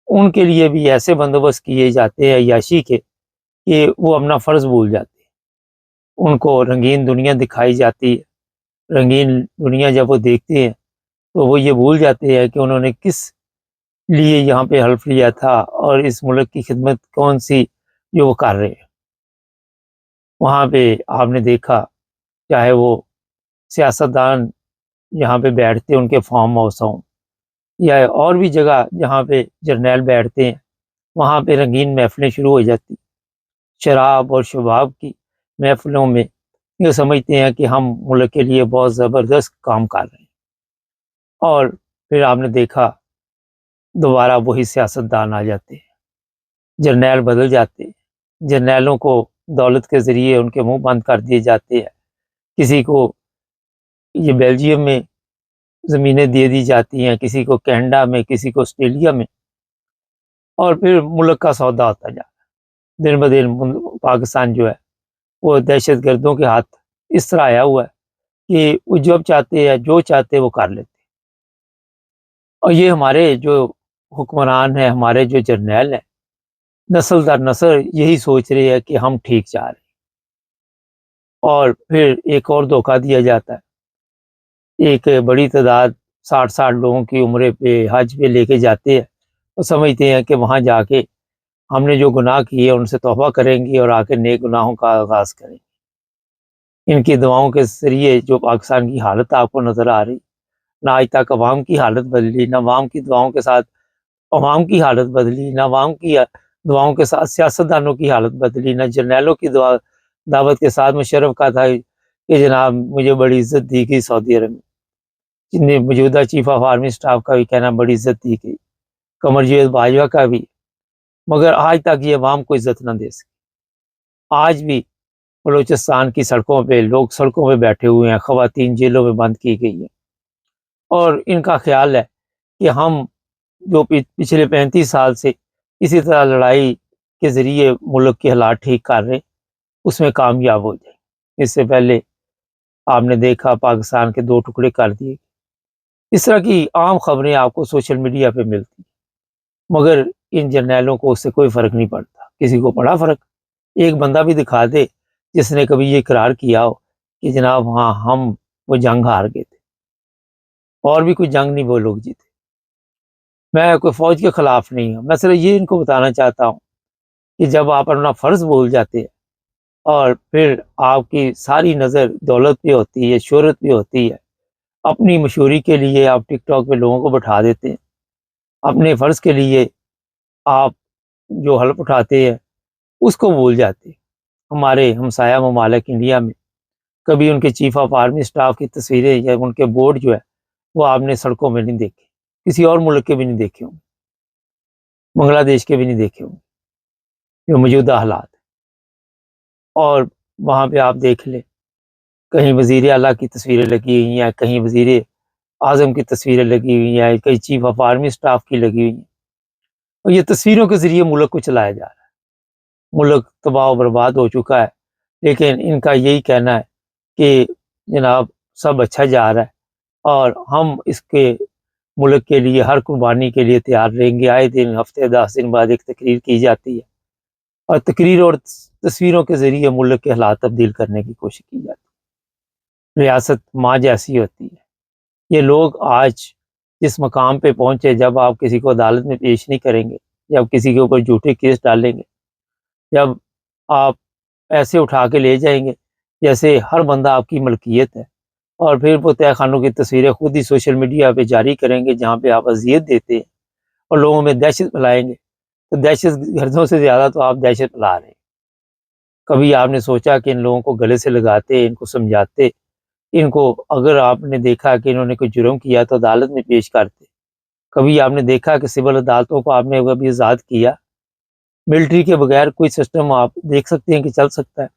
ان کے لیے بھی ایسے بندوبست کیے جاتے ہیں عیاشی کے کہ وہ اپنا فرض بھول جاتے ہیں۔ ان کو رنگین دنیا دکھائی جاتی ہے، رنگین دنیا جب وہ دیکھتے ہیں تو وہ یہ بھول جاتے ہیں کہ انہوں نے کس لیے یہاں پہ حلف لیا تھا اور اس ملک کی خدمت کون سی جو وہ کر رہے ہیں۔ وہاں پہ آپ نے دیکھا چاہے وہ سیاستدان جہاں پہ بیٹھتے ان کے فارم ہاؤس ہوں یا اور بھی جگہ جہاں پہ جرنیل بیٹھتے ہیں، وہاں پہ رنگین محفلیں شروع ہو جاتی، شراب اور شباب کی محفلوں میں یہ سمجھتے ہیں کہ ہم ملک کے لیے بہت زبردست کام کر رہے ہیں، اور پھر آپ نے دیکھا دوبارہ وہی سیاستدان آ جاتے ہیں، جرنیل بدل جاتے ہیں، جرنیلوں کو دولت کے ذریعے ان کے منہ بند کر دیے جاتے ہیں، کسی کو یہ بیلجیم میں زمینیں دے دی جاتی ہیں، کسی کو کینیڈا میں، کسی کو آسٹریلیا میں، اور پھر ملک کا سودا ہوتا جا رہا ہے۔ دن بدن پاکستان جو ہے وہ دہشت گردوں کے ہاتھ اس طرح آیا ہوا ہے کہ وہ جب چاہتے ہیں جو چاہتے وہ کر لیتے ہیں، اور یہ ہمارے جو حکمران ہیں، ہمارے جو جرنیل ہیں، نسل در نسل یہی سوچ رہے ہیں کہ ہم ٹھیک جا رہے ہیں، اور پھر ایک اور دھوکہ دیا جاتا ہے ایک بڑی تعداد 60 لوگوں کی عمرے پہ حج پہ لے کے جاتے ہیں، وہ سمجھتے ہیں کہ وہاں جا کے ہم نے جو گناہ کیے ان سے توبہ کریں گے اور آ کے نیک گناہوں کا آغاز کریں گے۔ ان کی دعاؤں کے ذریعے جو پاکستان کی حالت آپ کو نظر آ رہی، نہ آج تک عوام کی حالت بدلی، نہ عوام کی دعاؤں کے ساتھ عوام کی حالت بدلی، نہ عوام کی دعاؤں کے ساتھ سیاستدانوں کی حالت بدلی، نہ جرنیلوں کی دعوت کے ساتھ مشرف کا تھا کہ جناب مجھے بڑی عزت دی گئی سعودی عرب میں، جن نے موجودہ چیف آف آرمی اسٹاف کا بھی کہنا بڑی عزت دی گئی، قمر جاوید باجوہ کا بھی، مگر آج تک یہ عوام کو عزت نہ دے سکے۔ آج بھی بلوچستان کی سڑکوں پہ لوگ سڑکوں پہ بیٹھے ہوئے ہیں، خواتین جیلوں میں بند کی گئی ہیں، اور ان کا خیال ہے کہ ہم جو پچھلے 35 سال سے اسی طرح لڑائی کے ذریعے ملک کے حالات ٹھیک کر رہے اس میں کامیاب ہو جائیں۔ اس سے پہلے آپ نے دیکھا پاکستان کے 2 ٹکڑے کر دیے، اس طرح کی عام خبریں آپ کو سوشل میڈیا پہ ملتی ہیں، مگر ان جرنیلوں کو اس سے کوئی فرق نہیں پڑتا۔ کسی کو پڑا فرق؟ ایک بندہ بھی دکھا دے جس نے کبھی یہ اقرار کیا ہو کہ جناب ہاں ہم وہ جنگ ہار گئے تھے، اور بھی کوئی جنگ نہیں وہ لوگ جیتے۔ میں کوئی فوج کے خلاف نہیں ہوں، میں صرف یہ ان کو بتانا چاہتا ہوں کہ جب آپ اپنا فرض بھول جاتے ہیں اور پھر آپ کی ساری نظر دولت پہ ہوتی ہے، شہرت پہ ہوتی ہے، اپنی مشہوری کے لیے آپ ٹک ٹاک پہ لوگوں کو بٹھا دیتے ہیں، اپنے فرض کے لیے آپ جو حلف اٹھاتے ہیں اس کو بھول جاتے ہیں۔ ہمارے ہمسایہ ممالک انڈیا میں کبھی ان کے چیف آف آرمی اسٹاف کی تصویریں یا ان کے بورڈ جو ہے وہ آپ نے سڑکوں میں نہیں دیکھے، کسی اور ملک کے بھی نہیں دیکھے ہوں، بنگلہ دیش کے بھی نہیں دیکھے ہوں، جو موجودہ حالات ہیں۔ اور وہاں پہ آپ دیکھ لیں کہیں وزیر اعلیٰ کی تصویریں لگی ہوئی ہیں، کہیں وزیر اعظم کی تصویریں لگی ہوئی ہیں، کہیں چیف آف آرمی اسٹاف کی لگی ہوئی ہیں، اور یہ تصویروں کے ذریعے ملک کو چلایا جا رہا ہے۔ ملک تباہ و برباد ہو چکا ہے، لیکن ان کا یہی کہنا ہے کہ جناب سب اچھا جا رہا ہے اور ہم اس کے ملک کے لیے ہر قربانی کے لیے تیار رہیں گے۔ آئے دن ہفتے 10 دن بعد ایک تقریر کی جاتی ہے، اور تقریر اور تصویروں کے ذریعے ملک کے حالات تبدیل کرنے کی کوشش کی جاتی ہے۔ ریاست ماں جیسی ہوتی ہے۔ یہ لوگ آج جس مقام پہ پہنچے، جب آپ کسی کو عدالت میں پیش نہیں کریں گے، جب کسی کے اوپر جھوٹے کیس ڈالیں گے، جب آپ ایسے اٹھا کے لے جائیں گے جیسے ہر بندہ آپ کی ملکیت ہے، اور پھر وہ تہہ خانوں کی تصویریں خود ہی سوشل میڈیا پہ جاری کریں گے جہاں پہ آپ اذیت دیتے ہیں اور لوگوں میں دہشت پھیلائیں گے، تو دہشت گردوں سے زیادہ تو آپ دہشت پھیلا رہے ہیں۔ کبھی آپ نے سوچا کہ ان لوگوں کو گلے سے لگاتے، ان کو سمجھاتے، ان کو اگر آپ نے دیکھا کہ انہوں نے کوئی جرم کیا تو عدالت میں پیش کرتے؟ کبھی آپ نے دیکھا کہ سول عدالتوں کو آپ نے کبھی آزاد کیا؟ ملٹری کے بغیر کوئی سسٹم آپ دیکھ سکتے ہیں کہ چل سکتا ہے؟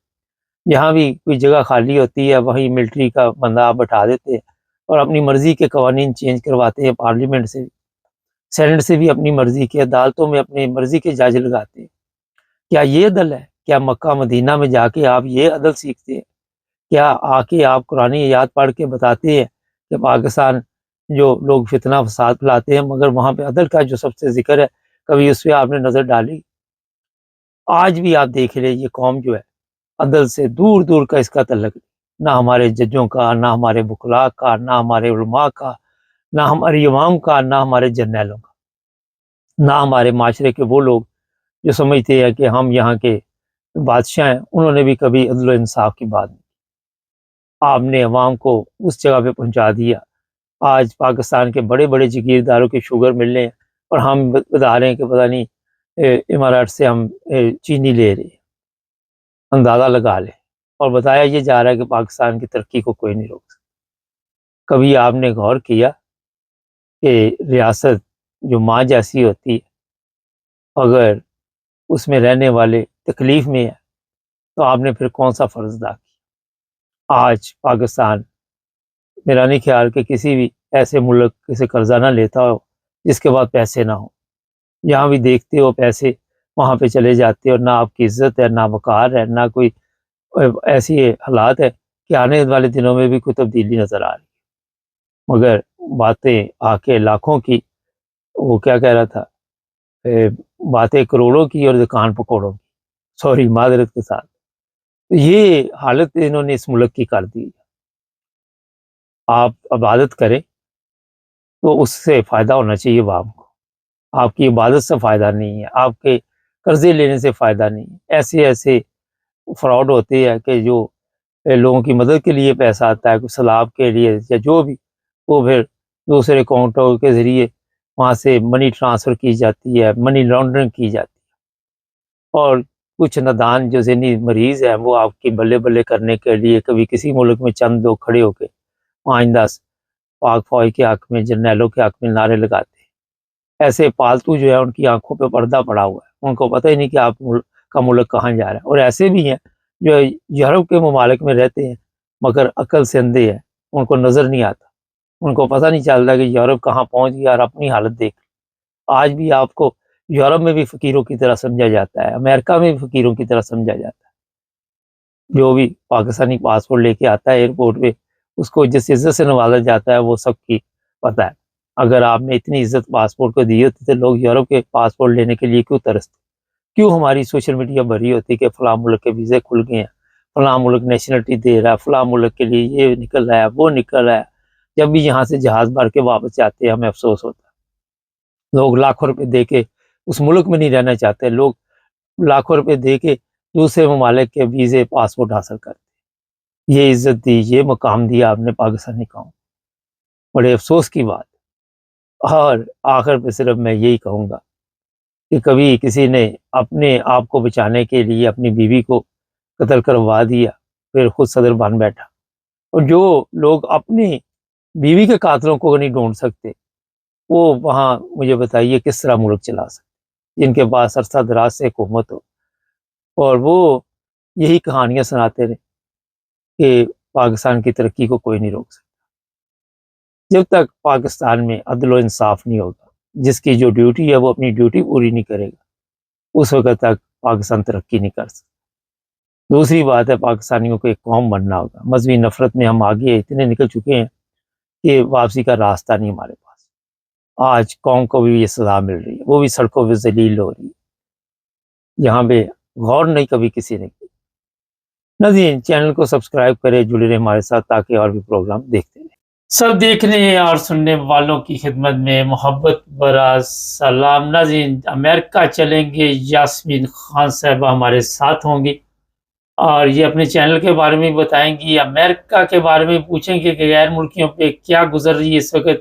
جہاں بھی کوئی جگہ خالی ہوتی ہے وہیں ملٹری کا بندہ آپ بٹھا دیتے ہیں اور اپنی مرضی کے قوانین چینج کرواتے ہیں، پارلیمنٹ سے، سینٹ سے بھی اپنی مرضی کے، عدالتوں میں اپنی مرضی کے جج لگاتے ہیں۔ کیا یہ عدل ہے؟ کیا مکہ مدینہ میں جا کے آپ یہ عدل سیکھتے ہیں؟ کیا آ کے آپ قرآن آیات پڑھ کے بتاتے ہیں کہ پاکستان جو لوگ فتنہ فساد پھیلاتے ہیں، مگر وہاں پہ عدل کا جو سب سے ذکر ہے، کبھی اس پہ آپ نے نظر ڈالی؟ آج بھی آپ دیکھ لیں یہ قوم جو ہے عدل سے دور دور کا اس کا تعلق نہیں، نہ ہمارے ججوں کا، نہ ہمارے وکلاء کا، نہ ہمارے علماء کا، نہ ہماری عوام کا، نہ ہمارے جرنیلوں کا، نہ ہمارے معاشرے کے وہ لوگ جو سمجھتے ہیں کہ ہم یہاں کے بادشاہ ہیں، انہوں نے بھی کبھی عدل و انصاف کی بات نہیں۔ آپ نے عوام کو اس جگہ پہ پہنچا دیا۔ آج پاکستان کے بڑے بڑے جگیرداروں کے شوگر مل رہے ہیں اور ہم بتا رہے ہیں کہ پتہ نہیں امارات سے ہم چینی لے رہے ہیں، اندازہ لگا لیں، اور بتایا یہ جا رہا ہے کہ پاکستان کی ترقی کو کوئی نہیں روک سکتا۔ کبھی آپ نے غور کیا کہ ریاست جو ماں جیسی ہوتی ہے، اگر اس میں رہنے والے تکلیف میں ہے تو آپ نے پھر کون سا فرض ادا کیا؟ آج پاکستان میرا نہیں خیال کہ کسی بھی ایسے ملک سے قرضہ نہ لیتا ہو جس کے بعد پیسے نہ ہوں۔ جہاں بھی دیکھتے ہو پیسے وہاں پہ چلے جاتے، اور نہ آپ کی عزت ہے، نہ وقار ہے، نہ کوئی ایسی حالات ہے کہ آنے والے دنوں میں بھی کوئی تبدیلی نظر آ رہی ہے۔ مگر باتیں آ کے لاکھوں کی، وہ کیا کہہ رہا تھا، باتیں کروڑوں کی اور دکان پکوڑوں کی، سوری معذرت کے ساتھ۔ تو یہ حالت انہوں نے اس ملک کی کر دی۔ آپ عبادت کریں تو اس سے فائدہ ہونا چاہیے عوام کو. آپ کی عبادت سے فائدہ نہیں ہے, آپ کے قرضے لینے سے فائدہ نہیں ہے. ایسے ایسے فراڈ ہوتے ہیں کہ جو لوگوں کی مدد کے لیے پیسہ آتا ہے, کوئی سیلاب کے لیے یا جو بھی, وہ پھر دوسرے اکاؤنٹوں کے ذریعے وہاں سے منی ٹرانسفر کی جاتی ہے, منی لانڈرنگ کی جاتی ہے. اور کچھ نادان جو ذہنی مریض ہیں وہ آپ کی بلے بلے کرنے کے لیے کبھی کسی ملک میں چند لوگ کھڑے ہو کے آئندہ پاک فوج کے حق میں, جرنیلوں کے حق میں نعرے لگاتے ہیں. ایسے پالتو جو ہے ان کی آنکھوں پہ پردہ پڑا ہوا ہے, ان کو پتہ ہی نہیں کہ آپ کا ملک کہاں جا رہا ہے. اور ایسے بھی ہیں جو یورپ کے ممالک میں رہتے ہیں مگر عقل سے اندھے ہیں, ان کو نظر نہیں آتا, ان کو پتہ نہیں چلتا کہ یورپ کہاں پہنچ گیا اور اپنی حالت دیکھ. آج بھی آپ کو یورپ میں بھی فقیروں کی طرح سمجھا جاتا ہے, امریکہ میں بھی فقیروں کی طرح سمجھا جاتا ہے. جو بھی پاکستانی پاسپورٹ لے کے آتا ہے ایئرپورٹ پہ, اس کو جس عزت سے نوازا جاتا ہے وہ سب کی پتہ ہے. اگر آپ نے اتنی عزت پاسپورٹ کو دی ہوتی تو لوگ یورپ کے پاسپورٹ لینے کے لیے کیوں ترستے, کیوں ہماری سوشل میڈیا بھری ہوتی کہ فلاں ملک کے ویزے کھل گئے ہیں, فلاں ملک نیشنلٹی دے رہا ہے, فلاں ملک کے لیے یہ نکل رہا ہے, وہ نکل رہا ہے. جب بھی یہاں سے جہاز بھر کے واپس جاتے ہیں ہمیں افسوس ہوتا ہے. لوگ لاکھوں روپے دے کے اس ملک میں نہیں رہنا چاہتے, لوگ لاکھوں روپے دے کے دوسرے ممالک کے ویزے پاسپورٹ حاصل کرتے. یہ عزت دی, یہ مقام دیا آپ نے پاکستانی قوم, بڑے افسوس کی بات. اور آخر پہ صرف میں یہی کہوں گا کہ کبھی کسی نے اپنے آپ کو بچانے کے لیے اپنی بیوی کو قتل کروا دیا, پھر خود صدر بن بیٹھا. اور جو لوگ اپنی بیوی کے قاتلوں کو نہیں ڈھونڈ سکتے, وہ وہاں مجھے بتائیے کس طرح ملک چلا سکتے, جن کے پاس عرصہ دراز سے حکومت ہو. اور وہ یہی کہانیاں سناتے رہے کہ پاکستان کی ترقی کو کوئی نہیں روک سکتا. جب تک پاکستان میں عدل و انصاف نہیں ہوگا, جس کی جو ڈیوٹی ہے وہ اپنی ڈیوٹی پوری نہیں کرے گا, اس وقت تک پاکستان ترقی نہیں کر سکتا. دوسری بات ہے, پاکستانیوں کو ایک قوم بننا ہوگا. مذہبی نفرت میں ہم آگے اتنے نکل چکے ہیں کہ واپسی کا راستہ نہیں ہمارے پاس. آج قوم کو بھی یہ سزا مل رہی ہے, وہ بھی سڑکوں پہ ذلیل ہو رہی ہے. یہاں پہ غور نہیں کبھی کسی نے کی. ناظرین, چینل کو سبسکرائب کرے, جڑے رہے ہمارے ساتھ تاکہ اور بھی پروگرام دیکھتے رہیں. سب دیکھنے اور سننے والوں کی خدمت میں محبت برا سلام. ناظرین, امریکہ چلیں گے, یاسمین خان صاحبہ ہمارے ساتھ ہوں گی اور یہ اپنے چینل کے بارے میں بتائیں گی, امریکہ کے بارے میں پوچھیں گے کہ غیر ملکیوں پہ کیا گزر رہی ہے اس وقت,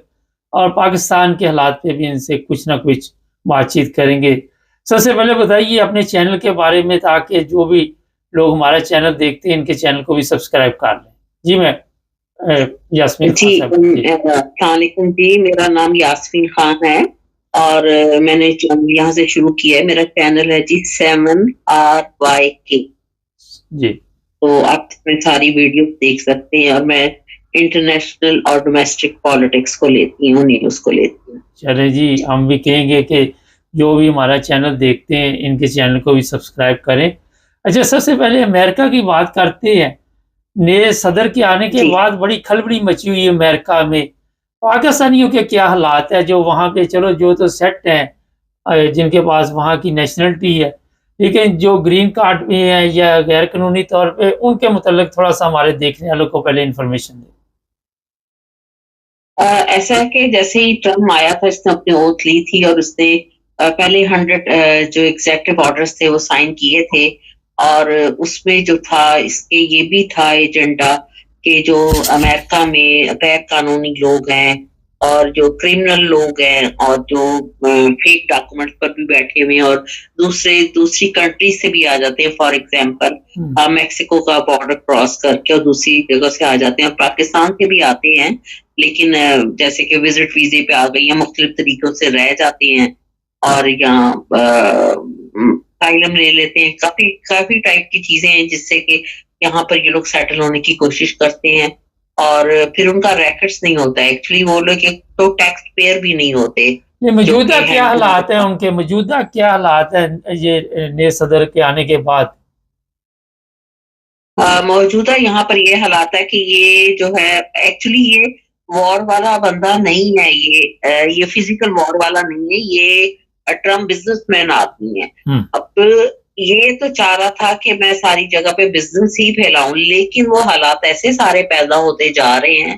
اور پاکستان کے حالات پہ بھی ان سے کچھ نہ کچھ بات چیت کریں گے. سب سے پہلے بتائیے اپنے چینل کے بارے میں, تاکہ جو بھی لوگ ہمارا چینل دیکھتے ہیں ان کے چینل کو بھی سبسکرائب کر لیں. جی میں یاسمین جی السلام علیکم جی, میرا نام یاسمین خان ہے اور میں نے یہاں سے شروع کیا ہے. میرا چینل ہے جی 7RYK. جی, تو آپ اس میں ساری ویڈیو دیکھ سکتے ہیں, اور میں انٹرنیشنل اور ڈومیسٹک پالیٹکس کو لیتی ہوں, نیوز کو لیتی ہوں. چلے جی, ہم بھی کہیں گے کہ جو بھی ہمارا چینل دیکھتے ہیں ان کے چینل کو بھی سبسکرائب کریں. اچھا, سب سے پہلے امریکہ کی بات کرتے ہیں. نئے صدر کے آنے کے بعد بڑی کھلبڑی مچی ہوئی ہے امریکہ میں. پاکستانیوں کے کیا حالات ہے جو وہاں پہ, چلو جو تو سیٹ ہیں جن کے پاس وہاں کی نیشنلٹی ہے, لیکن جو گرین کارڈ پہ ہیں یا غیر قانونی طور پہ, ان کے متعلق تھوڑا سا ہمارے دیکھنے والوں کو پہلے انفارمیشن دیں. ایسا ہے کہ جیسے ہی ٹرمپ آیا تھا, اس نے اپنی اوتھ لی تھی اور اس نے پہلے 100 جو ایگزیکٹو آرڈرز تھے وہ سائن کیے تھے. اور اس میں جو تھا, اس کے یہ بھی تھا ایجنڈا کہ جو امریکہ میں غیر قانونی لوگ ہیں اور جو کرمنل لوگ ہیں اور جو فیک ڈاکومنٹ پر بھی بیٹھے ہوئے ہیں اور دوسری کنٹری سے بھی آ جاتے ہیں, فار ایگزامپل میکسیکو کا بارڈر کراس کر کے اور دوسری جگہ سے آ جاتے ہیں, اور پاکستان سے بھی آتے ہیں, لیکن جیسے کہ وزٹ ویزے پہ آ گئی ہیں, مختلف طریقوں سے رہ جاتے ہیں اور یہاں اسائلم لے لیتے ہیں. کافی ٹائپ کی چیزیں ہیں جس سے کہ یہاں پر یہ لوگ سیٹل ہونے کی کوشش کرتے ہیں, اور پھر ان کا ریکٹس نہیں ہوتا ہے. ایکچولی وہ لوگ ایک تو ٹیکس پیئر بھی نہیں ہوتے. یہ موجودہ کیا حالات ہیں ان کے, موجودہ کیا حالات ہیں یہ نئے صدر کے آنے کے بعد؟ موجودہ یہاں پر یہ حالات ہے کہ یہ جو ہے ایکچولی یہ وار والا بندہ نہیں ہے, یہ فزیکل وار والا نہیں ہے, یہ ٹرمپ بزنس مین آدمی ہے. اب یہ تو چاہ رہا تھا کہ میں ساری جگہ پہ بزنس ہی پھیلاؤں, لیکن وہ حالات ایسے سارے پیدا ہوتے جا رہے ہیں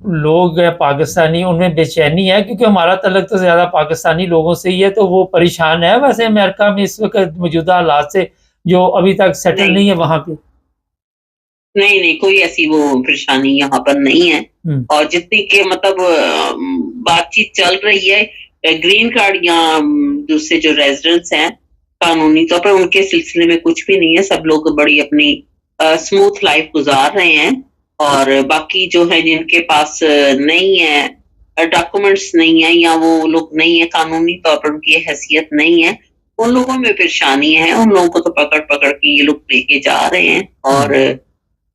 لوگ ہیں پاکستانی ان میں بے چینی ہے، کیونکہ ہمارا تعلق تو زیادہ پاکستانی لوگوں سے ہی ہے، تو وہ پریشان ہے ویسے امریکہ میں اس وقت موجودہ حالات سے، جو ابھی تک سیٹل نہیں ہے وہاں پہ؟ نہیں کوئی ایسی وہ پریشانی یہاں پر نہیں ہے. اور جتنی کہ مطلب بات چیت چل رہی ہے گرین کارڈ یا دوسرے جو ریزیڈنٹس ہیں قانونی طور پر ان کے سلسلے میں کچھ بھی نہیں ہے. سب لوگ بڑی اپنی اسموتھ لائف گزار رہے ہیں. اور باقی جو ہے جن کے پاس نہیں ہے ڈاکومنٹس نہیں ہے یا وہ لوگ نہیں ہے قانونی طور پر ان کی حیثیت نہیں ہے ان لوگوں میں پریشانی ہے. ان لوگوں کو تو پکڑ کے یہ لوگ لے کے جا رہے ہیں. اور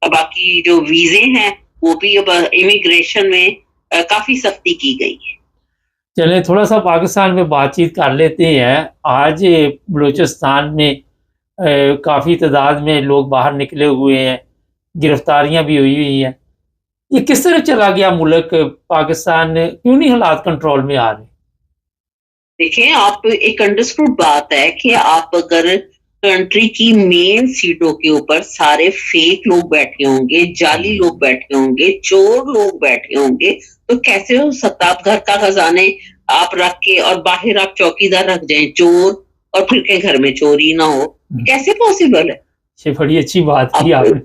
باقی جو ویزے ہیں وہ بھی اب امیگریشن میں کافی سختی کی گئی ہے. چلیں تھوڑا سا پاکستان میں بات چیت کر لیتے ہیں. آج بلوچستان میں کافی تعداد میں لوگ باہر نکلے ہوئے ہیں، گرفتاریاں بھی ہوئی ہیں. یہ کس طرح چلا گیا ملک پاکستان؟ کیوں نہیں حالات کنٹرول میں آ رہے؟ دیکھیں آپ ایک انڈرسٹوڈ بات ہے کہ آپ اگر کنٹری کی مین سیٹوں کے اوپر سارے فیک لوگ بیٹھے ہوں گے، جعلی لوگ بیٹھے ہوں گے، چور لوگ بیٹھے ہوں گے، تو کیسے ہو سکتا آپ گھر کا خزانے آپ رکھ کے اور باہر آپ چوکیدار رکھ جائیں چور اور پھر کے گھر میں چوری نہ ہو؟ کیسے پاسبل ہے؟ یہ بڑی اچھی بات کی آپ نے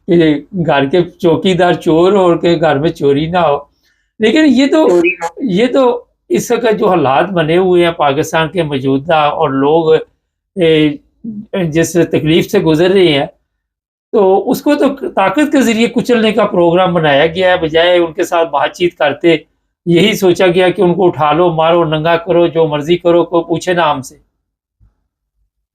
کہ گھر کے چوکیدار چور اور کے گھر میں چوری نہ ہو. لیکن یہ تو اس کا جو حالات بنے ہوئے ہیں پاکستان کے موجودہ، اور لوگ جس تکلیف سے گزر رہے ہیں، تو اس کو تو طاقت کے ذریعے کچلنے کا پروگرام بنایا گیا ہے، بجائے ان کے ساتھ بات چیت کرتے یہی سوچا گیا کہ ان کو اٹھا لو، مارو، ننگا کرو، جو مرضی کرو، کوئی پوچھے نہ ہم سے.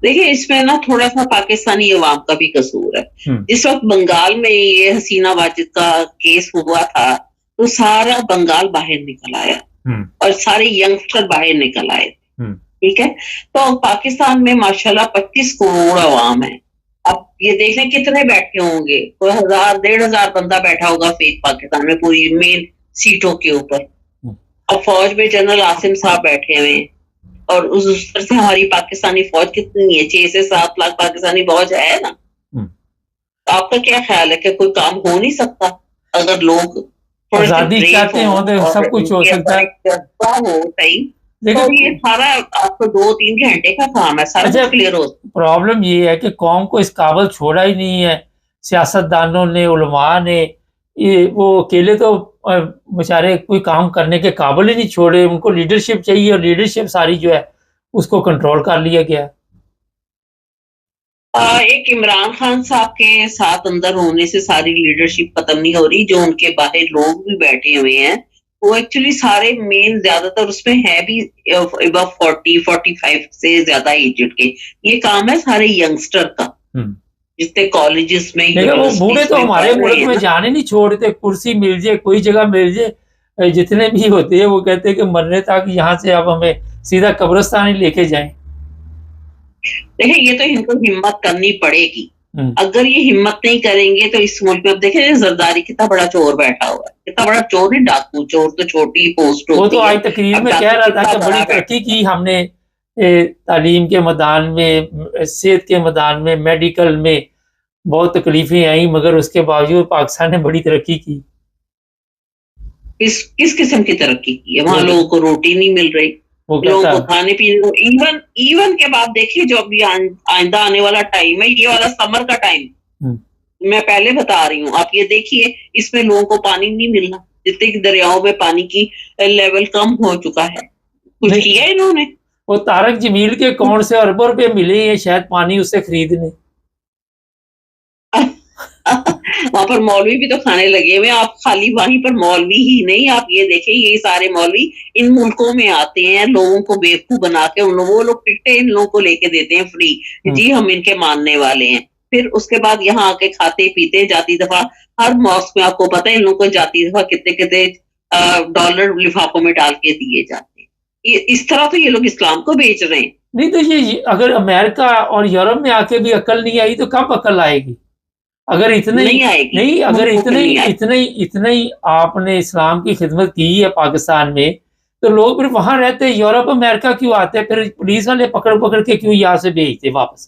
دیکھیں اس میں نا تھوڑا سا پاکستانی عوام کا بھی قصور ہے. جس وقت بنگال میں یہ حسینہ واجد کا کیس ہوا تھا تو سارا بنگال باہر نکل آیا اور سارے ینگسٹر باہر نکل آئے. ٹھیک ہے، تو پاکستان میں ماشاءاللہ 25 کروڑ عوام ہے. اب یہ دیکھ لیں کتنے بیٹھے ہوں گے، کوئی 1000-1500 بندہ بیٹھا ہوگا فیک پاکستان میں پوری مین سیٹوں کے اوپر. اب فوج میں جنرل عاصم صاحب بیٹھے ہوئے ہیں، اور اس طرح سے ہماری پاکستانی فوج کتنی ہے؟ 6 سے 7 لاکھ پاکستانی فوج ہے نا. آپ کا کیا خیال ہے کہ کوئی کام ہو نہیں سکتا اگر لوگ آزادی چاہتے ہوں تو سب کچھ ہو سکتا ہے. صحیح، تو یہ سارا آپ کو 2-3 گھنٹے کا کام ہے، سارا کچھ کلیئر ہو. پرابلم یہ ہے کہ قوم کو اس قابل چھوڑا ہی نہیں ہے. سیاستدانوں نے، علماء نے، وہ اکیلے تو بیچارے کوئی کام کرنے کے قابل ہی نہیں چھوڑے. ان کو لیڈرشپ چاہیے، اور لیڈرشپ ساری جو ہے اس کو کنٹرول کر لیا گیا. ایک عمران خان صاحب کے ساتھ اندر ہونے سے ساری لیڈرشپ ختم نہیں ہو رہی. جو ان کے باہر لوگ بھی بیٹھے ہوئے ہیں وہ ایکچولی سارے مین زیادہ تر اس میں ہے بھی ابو 40-45 سے زیادہ ایجڈ کے. یہ کام ہے سارے ینگسٹر کا جس سے کالجز میں وہ بوڑھے تو ہمارے ملک میں جانے نہیں چھوڑتے. کرسی مل جائے، کوئی جگہ مل جائے، جتنے بھی ہوتے ہیں وہ کہتے ہیں کہ مرنے تک یہاں سے اب ہمیں سیدھا قبرستان ہی لے کے جائیں. دیکھیں یہ تو ان کو ہمت کرنی پڑے گی. اگر یہ ہمت نہیں کریں گے تو اس ملک میں اب دیکھیں زرداری کتنا بڑا چور بیٹھا ہوا ہے. کتنا بڑا چور نہیں، ڈاکو چور تو چھوٹی پوسٹ ہوتی ہے. وہ تو آج تقریر میں کہہ رہا تھا کہ بڑی ترقی کی ہم نے تعلیم کے میدان میں، صحت کے میدان میں، میڈیکل میں بہت تکلیفیں آئیں، مگر اس کے باوجود پاکستان نے بڑی ترقی کی. کس قسم کی ترقی کی ہے؟ وہاں لوگوں کو روٹی نہیں مل رہی، لوگوں کو کھانے پینے کو. ایون کے بعد دیکھیے جو ابھی آئندہ آنے والا ٹائم ہے، یہ والا سمر کا ٹائم میں پہلے بتا رہی ہوں، آپ یہ دیکھیے اس میں لوگوں کو پانی نہیں ملنا. جتنے دریاؤں میں پانی کی لیول کم ہو چکا ہے. کچھ کیا انہوں نے؟ وہ طارق جمیل کے اکاؤنٹ سے اربوں روپے ملے ہیں شاید پانی اس سے خریدنے. وہاں پر مولوی بھی تو کھانے لگے ہوئے. آپ خالی وہیں پر مولوی ہی نہیں، آپ یہ دیکھیں یہ سارے مولوی ان ملکوں میں آتے ہیں، لوگوں کو بیوقوف بنا کے وہ لوگ ٹکٹیں ان لوگوں کو لے کے دیتے ہیں فری، جی ہم ان کے ماننے والے ہیں. پھر اس کے بعد یہاں آ کے کھاتے پیتے. جاتی دفعہ ہر ماسک میں آپ کو پتہ ہے ان لوگوں کو جاتی دفعہ کتنے ڈالر لفافوں میں ڈال کے دیے جاتے ہیں. اس طرح تو یہ لوگ اسلام کو بیچ رہے ہیں. نہیں تو یہ اگر امریکہ اور یورپ میں آ کے بھی عقل نہیں آئی تو کب عقل آئے گی؟ اگر اتنے ہی آپ نے اسلام کی خدمت کی ہے پاکستان میں، تو لوگ پھر وہاں رہتے، یورپ امریکہ کیوں آتے؟ پھر پولیس والے پکڑ کے کیوں یہاں سے بھیجتے واپس؟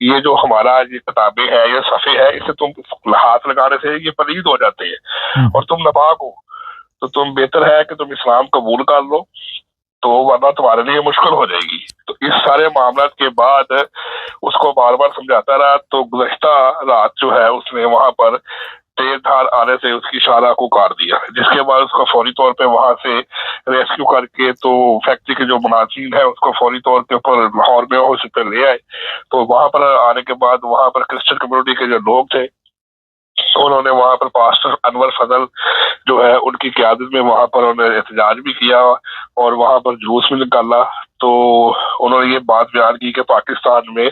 یہ جو ہمارا یہ کتابیں ہیں یہ صفحے ہے، اسے تم ہاتھ لگانے سے یہ پلید ہو جاتے ہیں اور تم ناپاک ہو، تو تم بہتر ہے کہ تم اسلام قبول کر لو، تو ورنہ تمہارے لیے مشکل ہو جائے گی۔ تو اس سارے معاملات کے بعد اس کو بار بار سمجھاتا رہا، تو گزشتہ رات جو ہے اس نے وہاں پر تیز دھار آنے سے اس کی شارہ کو کاٹ دیا، جس کے بعد اس کو فوری طور پہ وہاں سے ریسکیو کر کے تو فیکٹری کے جو مناظرین ہے اس کو فوری طور کے اوپر لاہور میں ہاسپٹل لے آئے۔ تو وہاں پر آنے کے بعد وہاں پر کرسچن کمیونٹی کے جو لوگ تھے انہوں نے وہاں پر پاسٹر انور فضل جو ہے ان کی قیادت میں وہاں پر انہوں نے احتجاج بھی کیا اور وہاں پر جلوس بھی نکالا۔ تو انہوں نے یہ بات بیان کی کہ پاکستان میں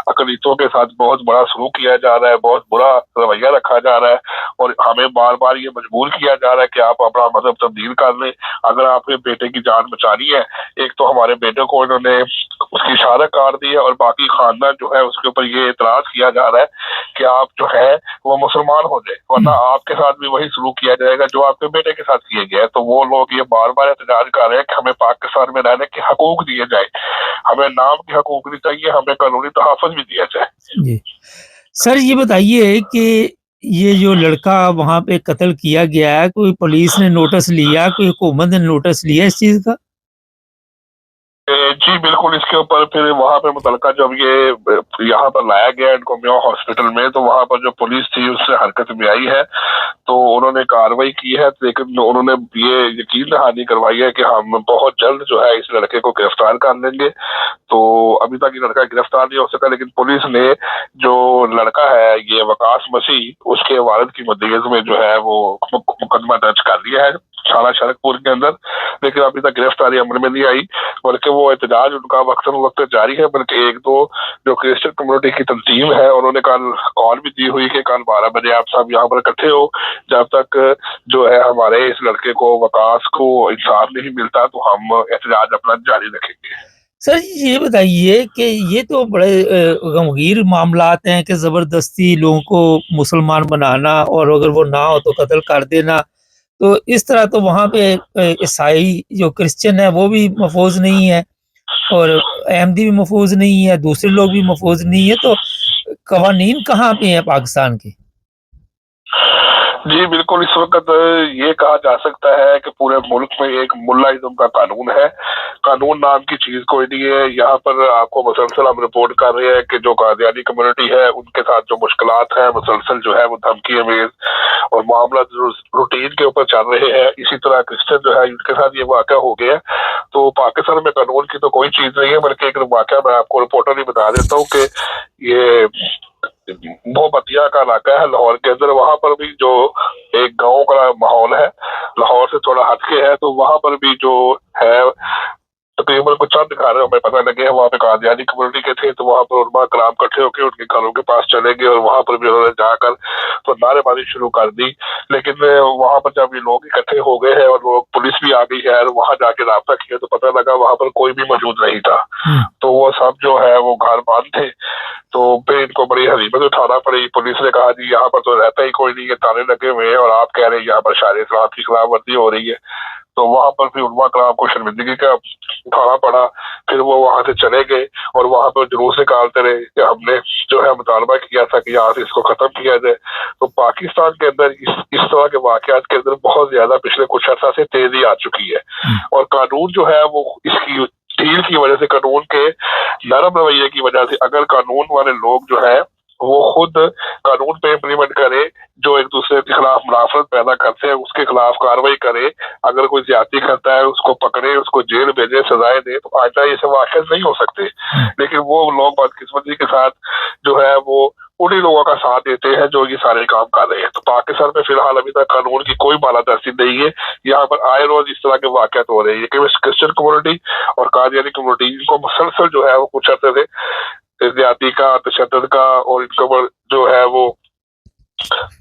اقلیتوں کے ساتھ بہت بڑا سلوک کیا جا رہا ہے، بہت برا رویہ رکھا جا رہا ہے اور ہمیں بار بار یہ مجبور کیا جا رہا ہے کہ آپ اپنا مذہب تبدیل کر لیں اگر آپ کے بیٹے کی جان بچانی ہے۔ ایک تو ہمارے بیٹے کو انہوں نے اس کی اشارہ کاٹ دی ہے اور باقی خاندان جو ہے اس کے اوپر یہ اعتراض کیا جا رہا ہے کہ آپ جو ہے وہ مسلمان ہو جائے، ورنہ آپ کے ساتھ بھی وہی سلوک کیا جائے گا جو آپ کے بیٹے کے ساتھ کیا گیا ہے۔ تو وہ لوگ یہ بار بار احتجاج کر رہے ہیں کہ ہمیں پاکستان میں رہنے کے حقوق دیے جائے، ہمیں نام کے حقوق نہیں چاہیے، ہمیں قانونی تحفظ بھی دیا جائے۔ جی سر یہ بتائیے کہ یہ جو لڑکا وہاں پہ قتل کیا گیا ہے، کوئی پولیس نے نوٹس لیا، کوئی حکومت نے نوٹس لیا اس چیز کا؟ جی بالکل، اس کے اوپر پھر وہاں پہ متعلقہ جب یہ یہاں پر لایا گیا ان کو میو ہاسپٹل میں، تو وہاں پر جو پولیس تھی اس سے حرکت میں آئی ہے، تو انہوں نے کارروائی کی ہے، لیکن انہوں نے یہ یقین دہانی کروائی ہے کہ ہم بہت جلد جو ہے اس لڑکے کو گرفتار کر لیں گے۔ تو ابھی تک یہ لڑکا گرفتار نہیں ہو سکا، لیکن پولیس نے جو لڑکا ہے یہ وقاص مسیح اس کے والد کی مدیز میں جو ہے وہ مقدمہ درج کر لیا ہے تھانہ شرک پور کے اندر، لیکن ابھی تک گرفتاری عمل میں نہیں آئی، بلکہ وہ احتجاج ان کا وقتاً وقت جاری ہے۔ بلکہ ایک دو جو کرسچن کمیونٹی کی تنظیم ہے انہوں نے کل کال بھی دی ہوئی کہ کل 12 بجے آپ سب یہاں پر اکٹھے ہو، جب تک جو ہے ہمارے اس لڑکے کو وقاص کو انصاف نہیں ملتا تو ہم احتجاج اپنا جاری رکھیں گے۔ سر یہ بتائیے کہ یہ تو بڑے غمگیر معاملات ہیں کہ زبردستی لوگوں کو مسلمان بنانا اور اگر وہ نہ ہو تو قتل کر دینا، تو اس طرح تو وہاں پہ عیسائی جو کرسچن ہے وہ بھی محفوظ نہیں ہے اور احمدی بھی محفوظ نہیں ہے، دوسرے لوگ بھی محفوظ نہیں ہے، تو قوانین کہاں پہ ہیں پاکستان کے؟ جی بالکل، اس وقت یہ کہا جا سکتا ہے کہ پورے ملک میں ایک ملا ازم کا قانون ہے، قانون نام کی چیز کوئی نہیں ہے۔ یہاں پر آپ کو مسلسل ہم رپورٹ کر رہے ہیں کہ جو قادیانی کمیونٹی ہے ان کے ساتھ جو مشکلات ہیں مسلسل جو ہے وہ دھمکی امیز اور معاملات روٹین کے اوپر چل رہے ہیں، اسی طرح کرسچن جو ہے ان کے ساتھ یہ واقعہ ہو گیا۔ تو پاکستان میں قانون کی تو کوئی چیز نہیں ہے، بلکہ ایک واقعہ میں آپ کو رپورٹر ہی بتا دیتا ہوں کہ یہ بھوبتیا کا علاقہ ہے لاہور کے اندر، وہاں پر بھی جو ایک گاؤں کا ماحول ہے، لاہور سے تھوڑا ہٹ کے ہے، تو وہاں پر بھی جو ہے تقریباً کچھ چند گھر ہمیں پتہ لگے وہاں پہ قادیانی کمیونٹی کے تھے، تو وہاں پر علماء کرام اکٹھے ہو کے ان کے گھروں کے پاس چلے گئے اور وہاں پر بھی انہوں نے جا کر تو نعرے بازی شروع کر دی۔ لیکن وہاں پر جب یہ لوگ اکٹھے ہو گئے ہیں اور لوگ پولیس بھی آ گئی ہے اور وہاں جا کے رابطہ کیا تو پتہ لگا وہاں پر کوئی بھی موجود نہیں تھا، تو وہ سب جو ہے وہ گھر بند تھے۔ تو پھر ان کو بڑی ہزیمت اٹھانا پڑی، پولیس نے کہا جی یہاں پر تو رہتا ہی کوئی نہیں ہے، تانے لگے ہوئے ہیں اور آپ کہہ رہے ہیں یہاں پر شرع اسلام کی خلاف ورزی ہو رہی ہے۔ تو وہاں پر پھر علماء کرام کو شرمندگی کا اٹھانا پڑا، پھر وہ وہاں سے چلے گئے اور وہاں پر جلوس نکالتے رہے کہ ہم نے جو ہے مطالبہ کیا تھا کہ یہاں سے اس کو ختم کیا جائے۔ تو پاکستان کے اندر اس طرح کے واقعات کے اندر بہت زیادہ پچھلے کچھ عرصہ سے تیزی آ چکی ہے، اور قانون جو ہے وہ اس کی ڈھیل کی وجہ سے، قانون کے نرم رویے کی وجہ سے، اگر قانون والے لوگ جو ہے وہ خود قانون پہ امپلیمنٹ کرے، جو ایک دوسرے کے خلاف منافرت پیدا کرتے ہیں اس کے خلاف کارروائی کرے، اگر کوئی زیادتی کرتا ہے اس کو پکڑے، اس کو جیل بھیجے، سزائیں دے، تو آئندہ یہ سے واقع نہیں ہو سکتے۔ لیکن وہ لوگ بدقسمتی کے ساتھ جو ہے وہ انہی لوگوں کا ساتھ دیتے ہیں جو یہ سارے کام کر رہے ہیں۔ تو پاکستان میں فی الحال ابھی تک قانون کی کوئی بالادستی نہیں ہے، یہاں پر آئے روز اس طرح کے واقعات ہو رہے ہیں کہ کرسچن کمیونٹی اور قادیانی کمیونٹی ان کو مسلسل جو ہے وہ کچھ عرصے سے زیادتی کا، تشدد کا اور ان کے اوپر جو ہے وہ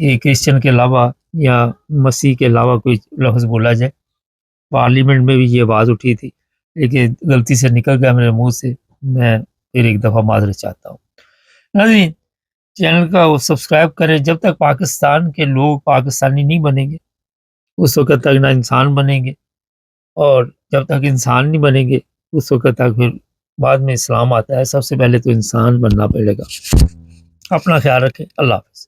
کہ کرسچن کے علاوہ یا مسیح کے علاوہ کوئی لفظ بولا جائے. پارلیمنٹ میں بھی یہ آواز اٹھی تھی لیکن غلطی سے نکل گیا میرے منہ سے. میں پھر ایک دفعہ معذرت چاہتا ہوں. ناظرین چینل کا وہ سبسکرائب کریں. جب تک پاکستان کے لوگ پاکستانی نہیں بنیں گے اس وقت تک نہ انسان بنیں گے, اور جب تک انسان نہیں بنیں گے اس وقت تک پھر بعد میں اسلام آتا ہے. سب سے پہلے تو انسان بننا پڑے گا. اپنا خیال رکھیں. اللہ حافظ.